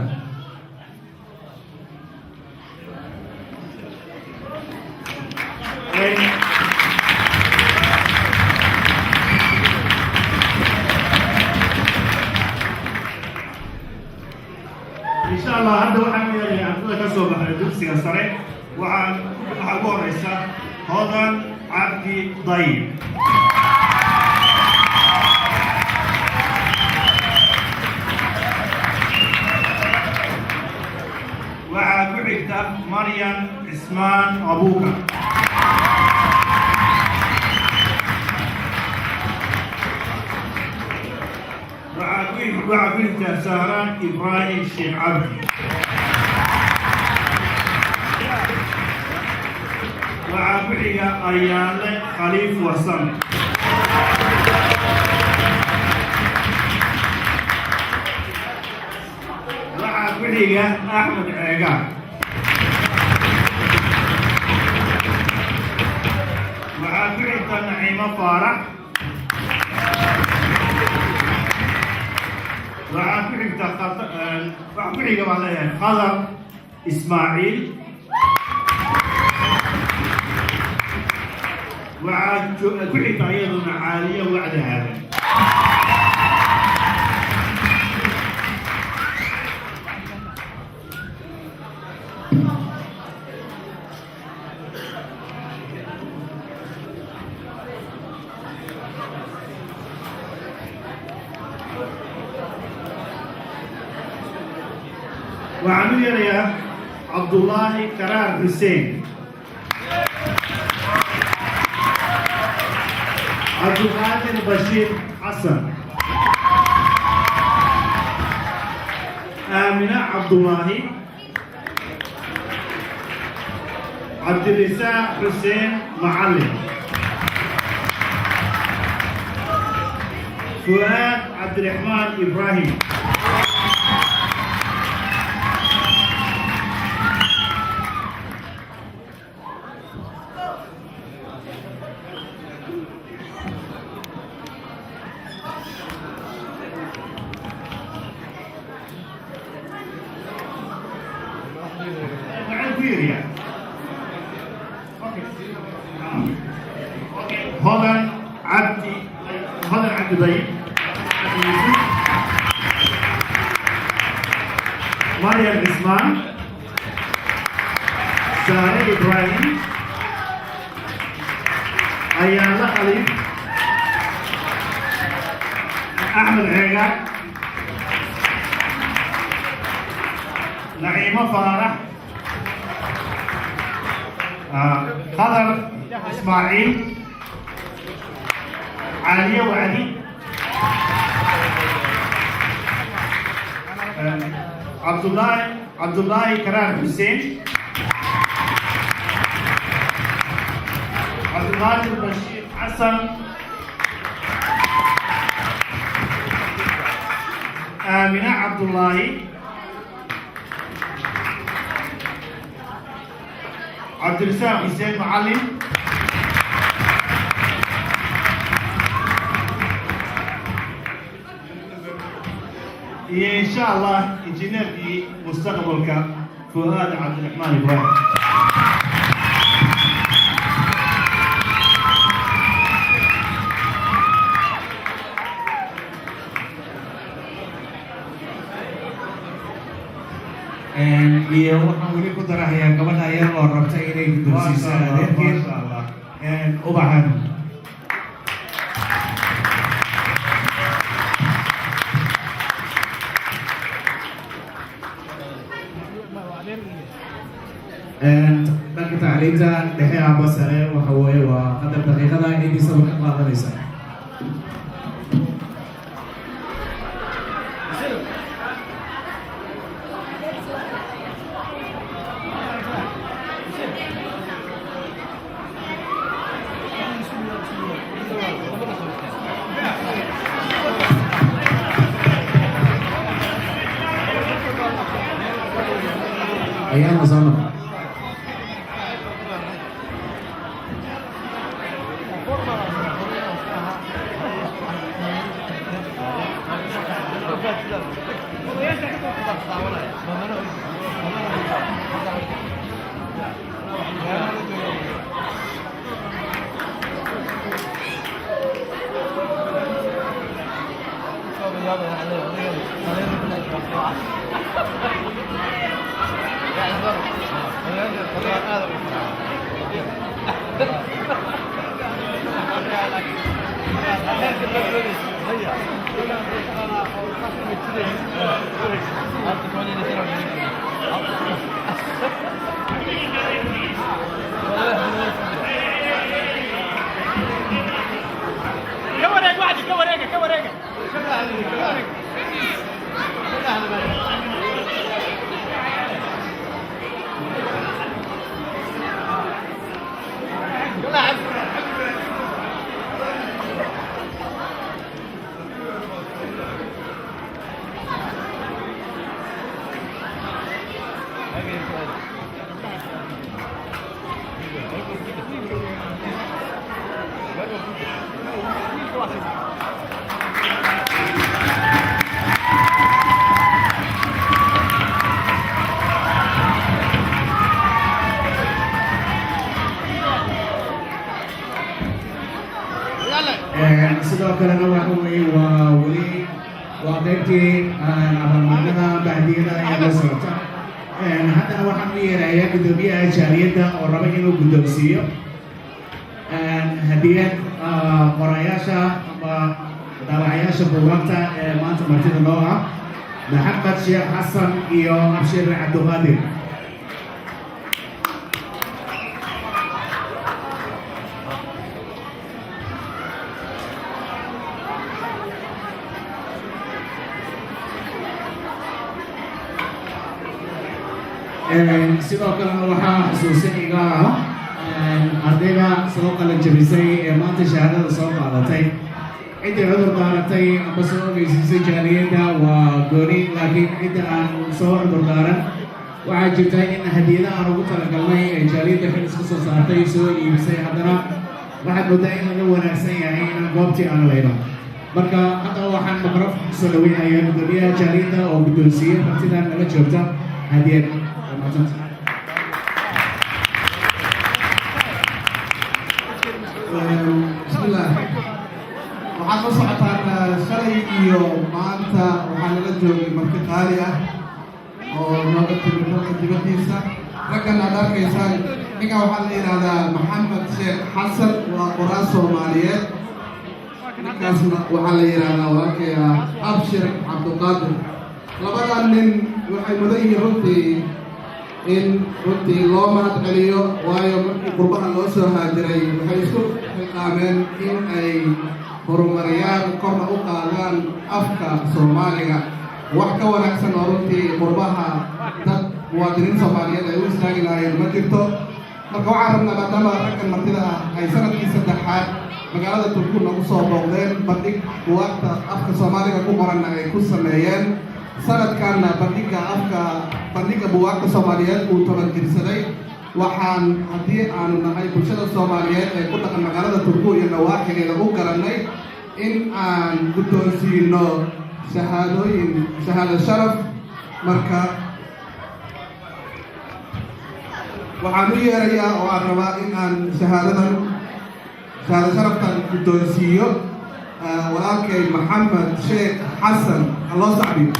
إن شاء الله هذا واحد من اللي عندنا كسب الدرس سريع وعن حقوق رئيسة هذا عبدي ضيب. وعبدي مريم عثمان أبوك. وعبدي سهران إبراهيم الشيخ عبدي. وعبدي أريان خليف وسام. وعبدي أحمد عيقان. وعبدي نعيمة فارح. وعبدي خضر إسماعيل. وعبدي أيضا عالية وعد هذا. وعمل يا عبد الله كرار حسين. عبد القادر بشير حسن. آمنة عبد الله. عبد الرزاق حسين معلم. فؤاد عبد الرحمن إبراهيم. هذا عبد ضيب. مريم عثمان. سارة إبراهيم. أيانا خليل. أحمد عيقان. نعيمة فارح. خضر إسماعيل. عالية وعلي. عبد الله كرار حسين. عبد القادر بشير حسن. آمنة عبد الله. عبد الرزاق حسين معلم. إن شاء الله إنجنير مستقبلك فؤاد عبد الرحمن إبراهيم. iyo waxaan weli ku darahayaa gabadha yar oo rabta inay guddoonsiiso adeerkeed ubaxan. dhanka tacliinta dhexe amba sare waxa weeye waa qadar daqiiqada inaydiisaba ka qaadanaysa. Ayaan sama. sidoo kalena waxa weeye waa weli waa qaybtii abaalmarinada bahdiyada ayaa la socota. haddana waxaan u yeerayaa guddoomiyaha jaaliyadda oo raba inuu guddoonsiiyo hadiyad qorayaasha ama daawacayaasha buugaagta ee maanta martida noo ah maxamed sheekh xasan iyo abshir cabdiqaadir. sidoo kalena waxaa xusuusin iga ah ardayda soo qalin jebisay ee maanta shahaadada soo qaadatay. ciddii cudur daaratay amba soo ogeysiisay jaaliyadda waa gooni, laakiin cidda aan soo cudur daaran waxaa jirta in hadiyada aan ugu talagalnay ee jaaliyadda xil iska soo saartay soo iibisay. haddana waxaad moodaa in laga wanaagsan yahay inaan goobtii aan layno. marka hadda waxaan mikrofon kusoo dhaweynayaa guddoomiyaha jaaliyadda oo guddoonsiiyey martidan nala joogta hadiyad. bismillah waxaad la socotaan shalay iyo maanta waxaa nala joogay marti qaali ah oo nooga timid dalka dibaddiisa. raggan aad arkaysaan ninkan waxaa la yidhaahdaa maxamed sheekh xasan, waa qoraa Soomaaliyeed. ninkaasna waxaa la yidhaahdaa walaalkaya abshir cabdiqaadir. labadan nin waxay mudan yihiin runtii loo mahad celiyo, waayo markii qurbaha loo soo haajiray waxay isku xiqaameen in ay horumariyaan korna u qaadaan afka Soomaaliga. wax ka wanaagsan oo runtii qurbaha dad muwaadiniin Soomaaliyeed ay u istaagi lahaayeen ma jirto. marka waxaan rabnaa maadaama raggan martida ah ay sanadkii saddexaad magaalada Turku nagu soo booqdeen, bandhig buugaagta afka Soomaaliga ku qoranna ay ku sameeyeen. sanadkan bandhiga buugaagta Soomaaliyeed uu tabanjirsaday. waxaan haddii aanu nahay bulshada Soomaaliyeed ee ku dhaqan magaalada Turku iyo nawaaxigeeda u garanay in aan guddoonsiino shahaado sharaf marka waxaan u yeerayaa oo aan rabaa in aan shahaado sharaftan guddoonsiiyo walaalkay maxamed sheekh xasan alloo sacbiyo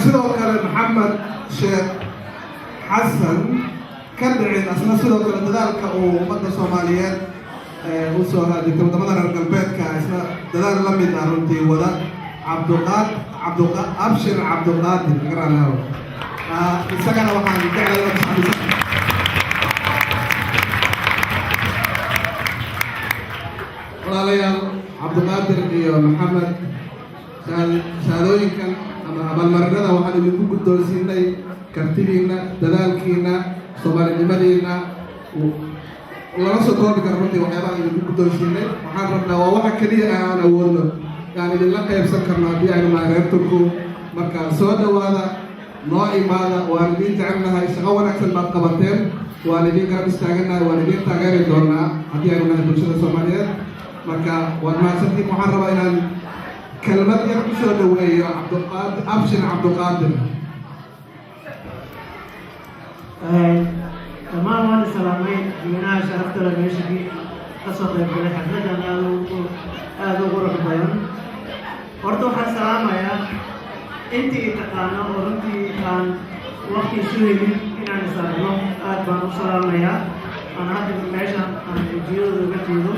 sidoo kale maxamed sheekh xasan ka dhicin asna sidoo kale dadaalka uu ummadda Soomaaliyeed u soo raadiyay wadamada reer galbeedka isna dadaal la mid ah runtii wada abshir cabduqaadir garanayo isagana waxaan jeclahay walaalayaal cabduqaadir iyo maxamed shahaadooyinkan ama abaalmarinada waxaan idinku guddoonsiinay kartidiina dadaalkiina soomaalinimadiina lama soo koobi karo runtii waxyaabaha idinku guddoonsiinay waxaan rabnaa waa waxa keliya aan awoodno aan idinla qaybsan karno haddii aynu nahay reer Turku marka soo dhawaada noo imaada waan idin jecelnahay shaqo wanaagsan baad qabateen waan idin garab istaaganahay waan idin taageeri doonaa haddii aynu nahay bulshada Soomaaliyeed marka waad mahadsantiin waxaan rabaa inaan كلمات يكسر دوية عبد القادر أبشر عبد القادر. تمام وانا سلامين جميعا شرفت لميشكي قصة يبقى حفلة هذا غرق بيان برضو حسلامة يا انتي اتقانا ورنتي كان وقت سوهي إنا نسالنا أدبان سلامة يا أنا هاتف المعيشة أنا الجيود وقتيدو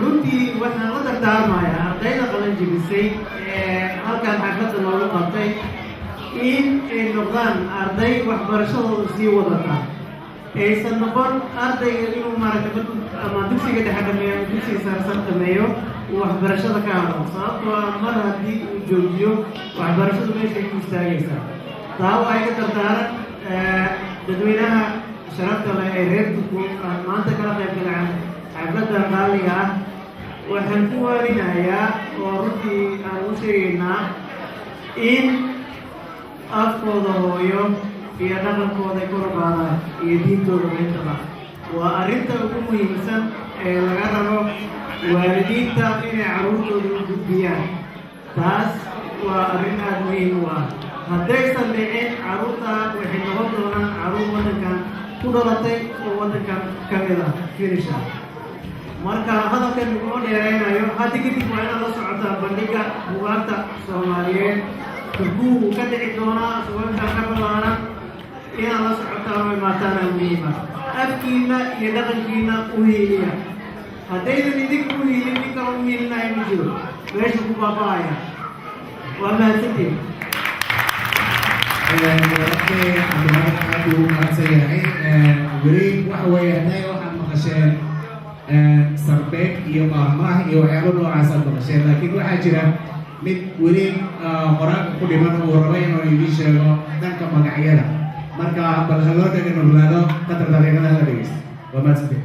runtii waxaan la dardaarmayaa ardayda qalin jebisay halkaan xafladda loogu qabtay in ay noqdaan arday waxbarashadooda sii wadata aysan noqon ardayga inuu maaragtay ama dugsiga dhexe dhameeyo ama dugsiga saarsan dhameeyo uu waxbarashada ka hadlo sababtoo ah mar haddii uu joojiyo waxbarashadu meeshay ku istaagaysaa taa waa iga dardaaran dadweynaha sharafta leh ee reer Turku maanta kala qayb galaan xafladda qaaliga ah waxaan ku waarinayaa oo runtii aan u sheegaynaa in afkooda hooyo iyo dhaqankooda kor u qaadaan iyo diintooda intaba waa arrinta ugu muhiimsan ee laga rabo waalidiinta inay carruurtooda u gudbiyaan taas waa arrin aada muhiim u ah haddaysan dhicin carruurta waxay noqon doonaan carruur waddankan ku dhalatay oo waddankan ka mid ah finisha marka hadalkan ugu dheeraynayo hadda kadib waa inaad la socotaa bandhiga buugaagta Soomaaliyeed Turku ka dhici doonaa suugaanta ka ballaaran inaad la socotaa oo imaataan muhiima afkiina iyo dhaqankiina u hiiliya haddaydan idinku u hiilin ninka u hiilinayo ma jiro meesha ku baaba'aya waa mahadsantiin weli waxa weeye hadday waxaad maqasheen sarbeeg iyo maahmaah iyo waxyaabo noocaas aad maqasheen laakiin waxaa jira mid weli qoraalka ku dhiman uu rabo inuu idiin sheego dhanka magacyada marka bal ha loo dhega nuglaado qadar daqiiqada hala dhegeysta waa mahadsantiin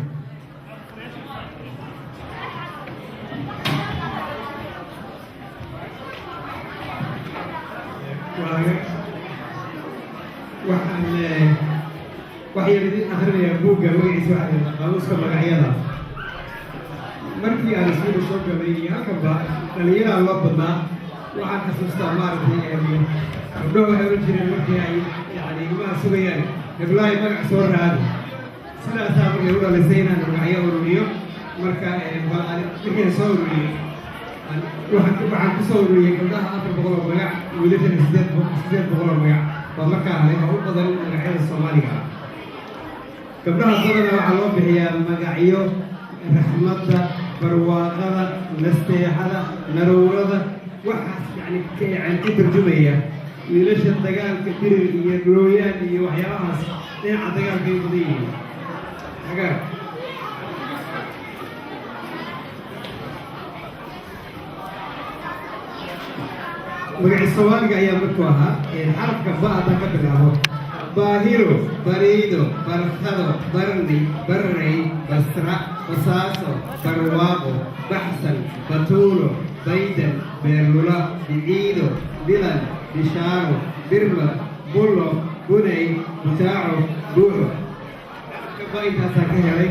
waxaan idin akrinayaa buugga magaciisa waxa qaamuuska magacyada markii aan iskuulka soo galay iyo halkanba dhallinyaraa loo badnaa waxaan xasuustaa maaragtay gabdho waxay oran jireen markii ay yani ilmaha sugayaan heblahay magac soo raadi sidaasaa markay u dhalisay inaan magacyo ururiyo marka markiina soo ururiyey waxaan ku soo ururiyey gabdhaha 400 oo magac wiilashana 800 oo magac waa markaa halay oo u badan magacyada Soomaaliga gabdhaha badanaa waxaa loo bixiyaa magacyo raxmadda barwaaqada nasteexada naruurada waxaas yani ka tarjumaya wiilasha dagaalka dirir iyo dhooyaan iyo waxyaabahaas dhinaca dagaalka ay badan yihiin xagaa magaci Soomaaliga ayaa markuu ahaa xarafka ba haddaan ka bilaabo baahiro bariido barkado barni barrey basra basaaso barwaaqo baxsan batuulo baydan beerlula biciido bilan bishaaro birmad bullo bunay butaaco buuxo kaba intaasaa ka helay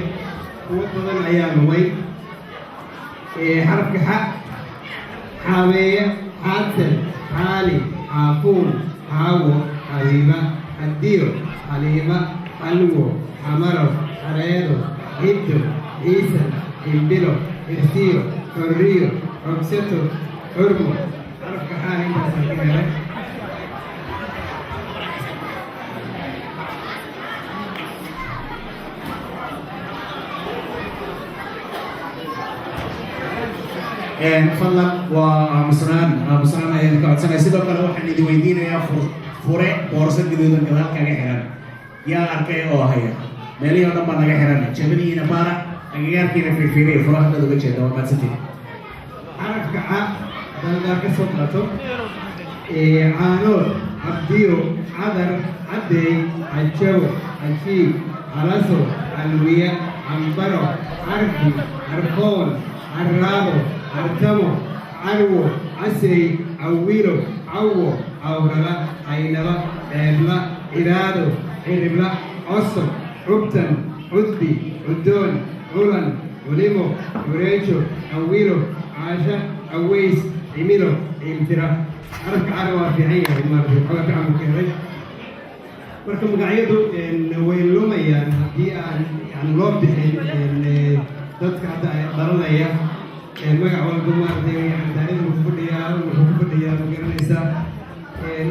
kuwo badan ayaa lumay xarafka xa xaaweeye xaadsan xaali xaafuun xaawo xabiiba xadiyo xaliima xalwo xamaro xareedo hiddo ciisan himbilo hirsiyo xorriyo xogsato xurmo xarafka xaal intaasaa ka helay fadlan waa aamusnaan ayaan ka codsanaya sidoo kale waxaan idin weydiinayaa fure boorso gaduudan gadaal kaga xiran yaa arkay oo haya meelihii oo dhan baa naga xiran jabadihiina baara agagaarkiina fiirfiiriya fura haddaad uga jeeda waa maadsantiin xarafka ca daldaa ka soo qaato caanood cabdiyo cadar caddeey cajow cajiib calaso calwiya cambaro carfi carfoon carraabo cartamo carwo casey cawilo cawo cawrala caynaba ceebla ciraado ciribla cosob cubtan cudbi cudoon culan culimo cureejo cawilo caasha caways cimilo ciiltira xarafka cara waa fiican yahay maaragtay xogaa fiican buu ka helay marka magacyadu way lumayaan haddii aan loo bixin dadka hadda ay dhalanaya magac walba maaragtay yani taariikhda wuxuu ku fadhiyaa ma garanaysaa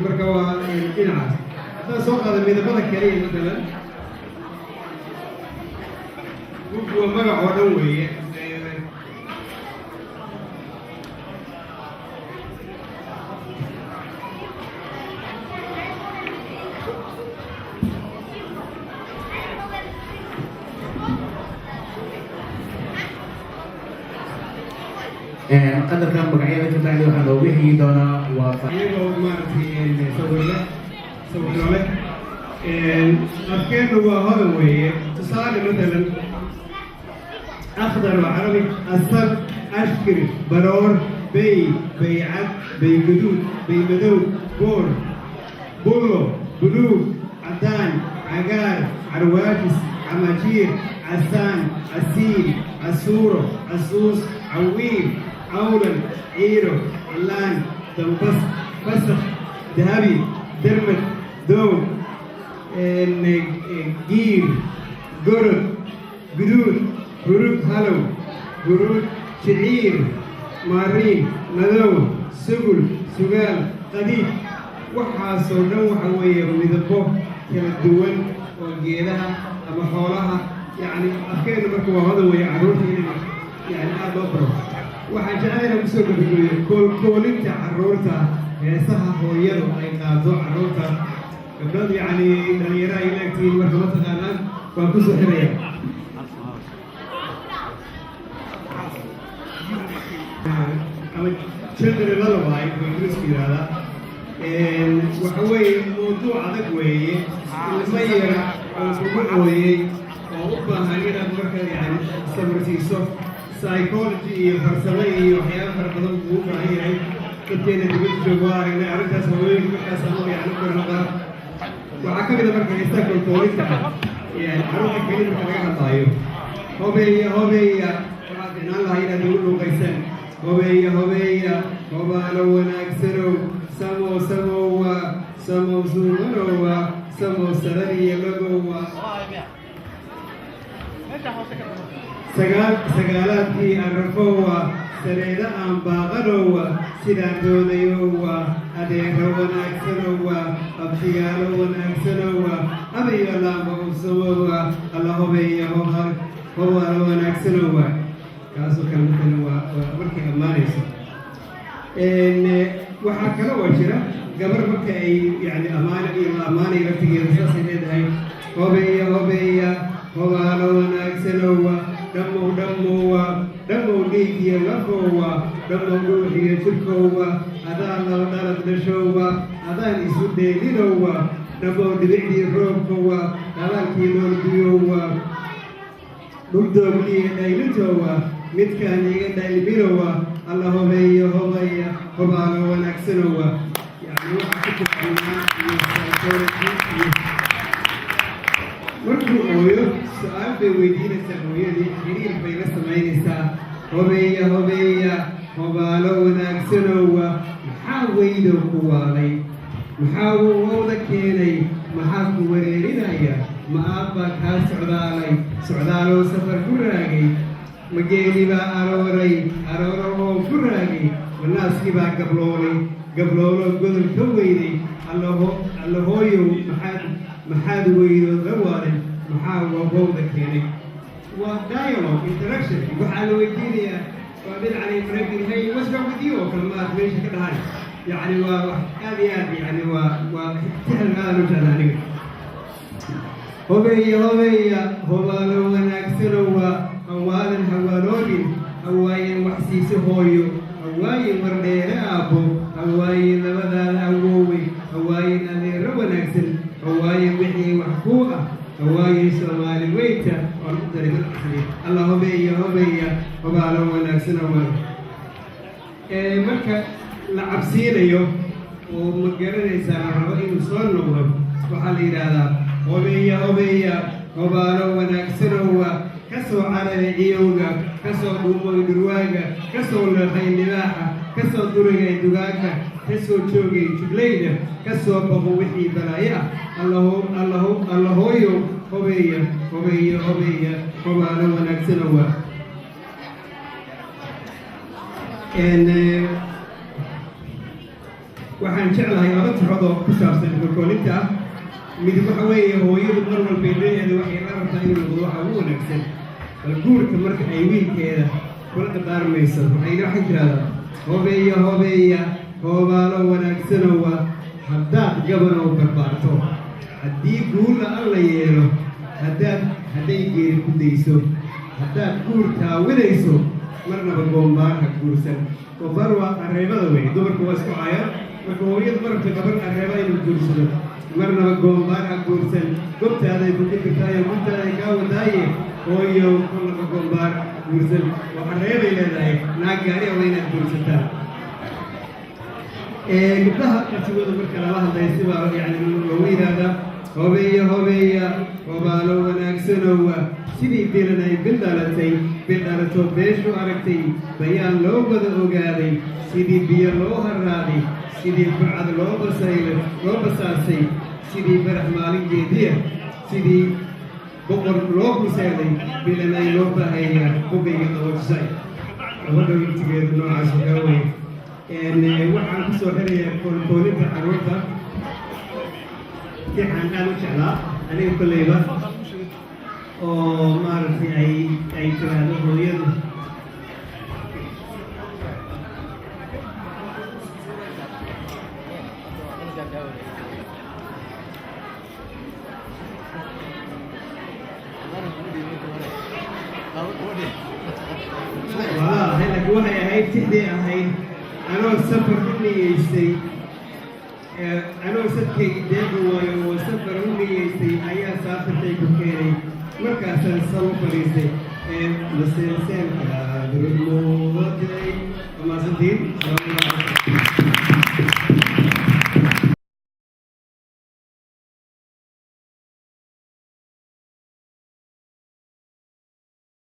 marka waa dhinacaas haddaan soo qaada midabada kaliya matalan gurku waa magac oo dhan weeye qadarkan magacyada ka bacdi waxaa looga higi doonaa waa iyagoo maaragtay sawirole afkeennu waa hodan weeye tusaale matalan akhdar waa carabi asad ashkir baroor bay baycad baygaduud baymadow boor bullo buluug cadaan cagaar carwaajis camajiir casaan casiil casuuro casuus cawiil عولا عيرو علان دنبس فسخ ذهبي درمت دوم جير قرد قدود هرود هلو هرود شعير مارين ندو سقل سقال قديد وحاسو نوحا ويا ومدبو كلا الدول والجيلها أما حولها يعني أفكار مركوة هذا ويا عروتي يعني هذا أبرو waxaan jecelahay ku soo gabagabeeyo koolinta carruurta heesaha hooyadu ay qaado carruurta gabdhadu yacni dhalinyaro ay leegtihiin marka ma taqaanaan waan ku soo xiraya ama children lullaby way ingiriisku yidhahdaa waxa weeye mawduuc adag weeye ilma yara oo kugu ooyey oo u baahan inaad marka yani samarsiiso psychology iyo farsamo iyo waxyaaba fara badan buu u baahan yahay dadkeena dibadda jooga waa aragnay arrintaas haweenka markaas ama yani ku noqda waxaa ka mid a marka heestaa kolkoolinta yani carruurta keli marka laga hadlaayo hobeeya hobeeya waxaad ficnaan lahaa inaad ugu dhuuqaysaan hobeeya hobeeya hobaalo wanaagsanow samow samowa samow suumanowa samow sarariya lagowa sagaalaadkii arrafowa sareeda aan baaqanowa sidaan doodayowa adeero wanaagsanowa abtigaalo wanaagsanowa abayo laamba ubsamowa alla hobeeya hobaalo wanaagsanowa kaasoo kale matalan waa markay ammaanayso waxaa kale oo jira gabar marka ay yani ammaanay laftigeeda saasay leedahay hobeeya hobeeya hobaalo wanaagsanowa dhamow dhamowa dhamow dhiigiyo lafowa dhamow dhuuxiyo jirkowa adaan laba dhalad dhashowa adaan isu dheelinowa dhamow dhibicdii roobkowa dhalaalkii noolguyowa dhugdoomliyo dhaylintowa midkaan iga dhaylminowa alla hobeeyo hobaya hobaalo wanaagsanowa يعني واحد كتب markuu hooyo su-aal bay weydiinaysaa hooyadii xiriir bay la samaynaysaa hobeeya hobaalo wanaagsanowa maxaa weydow ku waalay maxaa wowda keenay maxaa ku wareerinaya ma aabbaa kaa socdaaloo safar ku raagay ma geeli baa arooro oo ku raagay ma naaskii baa gablooloo godol ka weyday alla hooyow maxaad weydood la waarin maxaa wowda keenay waa dialogue interaction waxaa la weydiinayaa waa dhinacani maragin hey what's wrong with you oo kale maad meesha ka dhahay يعني وهذه يعني وتحل هذا المجال عنك هوبيا هوالو وناكسلوا هوالا هوالوين هواين وحسيس هويو هواين وردير أبو هواين لبدا أبوي هواين أذير وناكسل هواين وحي وحقوقة هواين سومالي ويتا ونقدر الله هوبيا هوالو وناكسلوا مركا la cabsiinayo oo ma garanaysaa rabo inuu soo noqdo waxaa la yidhaahdaa hobeeya hobaalo wanaagsanowa ka soo cararay ciyowga ka soo dhuumay dhurwaaga ka soo leexay libaaxa ka soo durigay dugaagga ka soo joogay juglayda ka soo baqo wixii balaayo ah alla hooyo hobeeya hobaalo wanaagsanowa waxaan jeclahay laba tixood oo ku saabsan kolkoolinta ah mid waxa weeye hooyadu mar walba leeyahay waxay la rabtaa inuu noqdo waxa ugu wanaagsan bal guurka marka ay wiilkeeda kula qadaarmayso waxay waxay tiraahdaa hobeeya hoobaalo wanaagsanowa haddaad gabanow barbaarto haddii guula alla yeelo hadday geeri ku dayso haddaad guurkaa wadayso marnaba goombaar ha guursan goombaar waa areebada wey dumarku waa isku caya marka hooyada marabta gabadh areeba inuu guursado marnaba goombaar ha guursan gobtaaday ku fikirtaayo gobtaaday kaa wadaaye hooyo marnaba goombaar guursan waa areebay leedahay naag gaari waa inaad guursataa gabdhaha qasigooda marka lala hadlay sibaa yani loogu yidhaahdaa hobeeya hobaalo wanaagsanowa sidii bilan ay bildhalatoo beeshu aragtay bayaan loo wada ogaaday sidii biyo loo harraaday sidii burcad loo basaasay sidii barax maalingeediya sidii boqor loo kuseeday bilan ay loo baahayaa hubeyga dabajisay gabadha wigtigeedu noocaas ogaa wey waxaan ku soo xirayaa koolkoolinta carruurta waxaan aad u jeclaa aniga kolleyba oo maaragtay ay tiraahdo hooyadu waxay ahayd tixday ahayd anoo safar u niyeystay anoo sadkaygi deeqi waayo oo safar u niyeystay ayaa saafirtay ku keenay markaasaan sabo fadhiistay maseelseelka durmooday maasantiin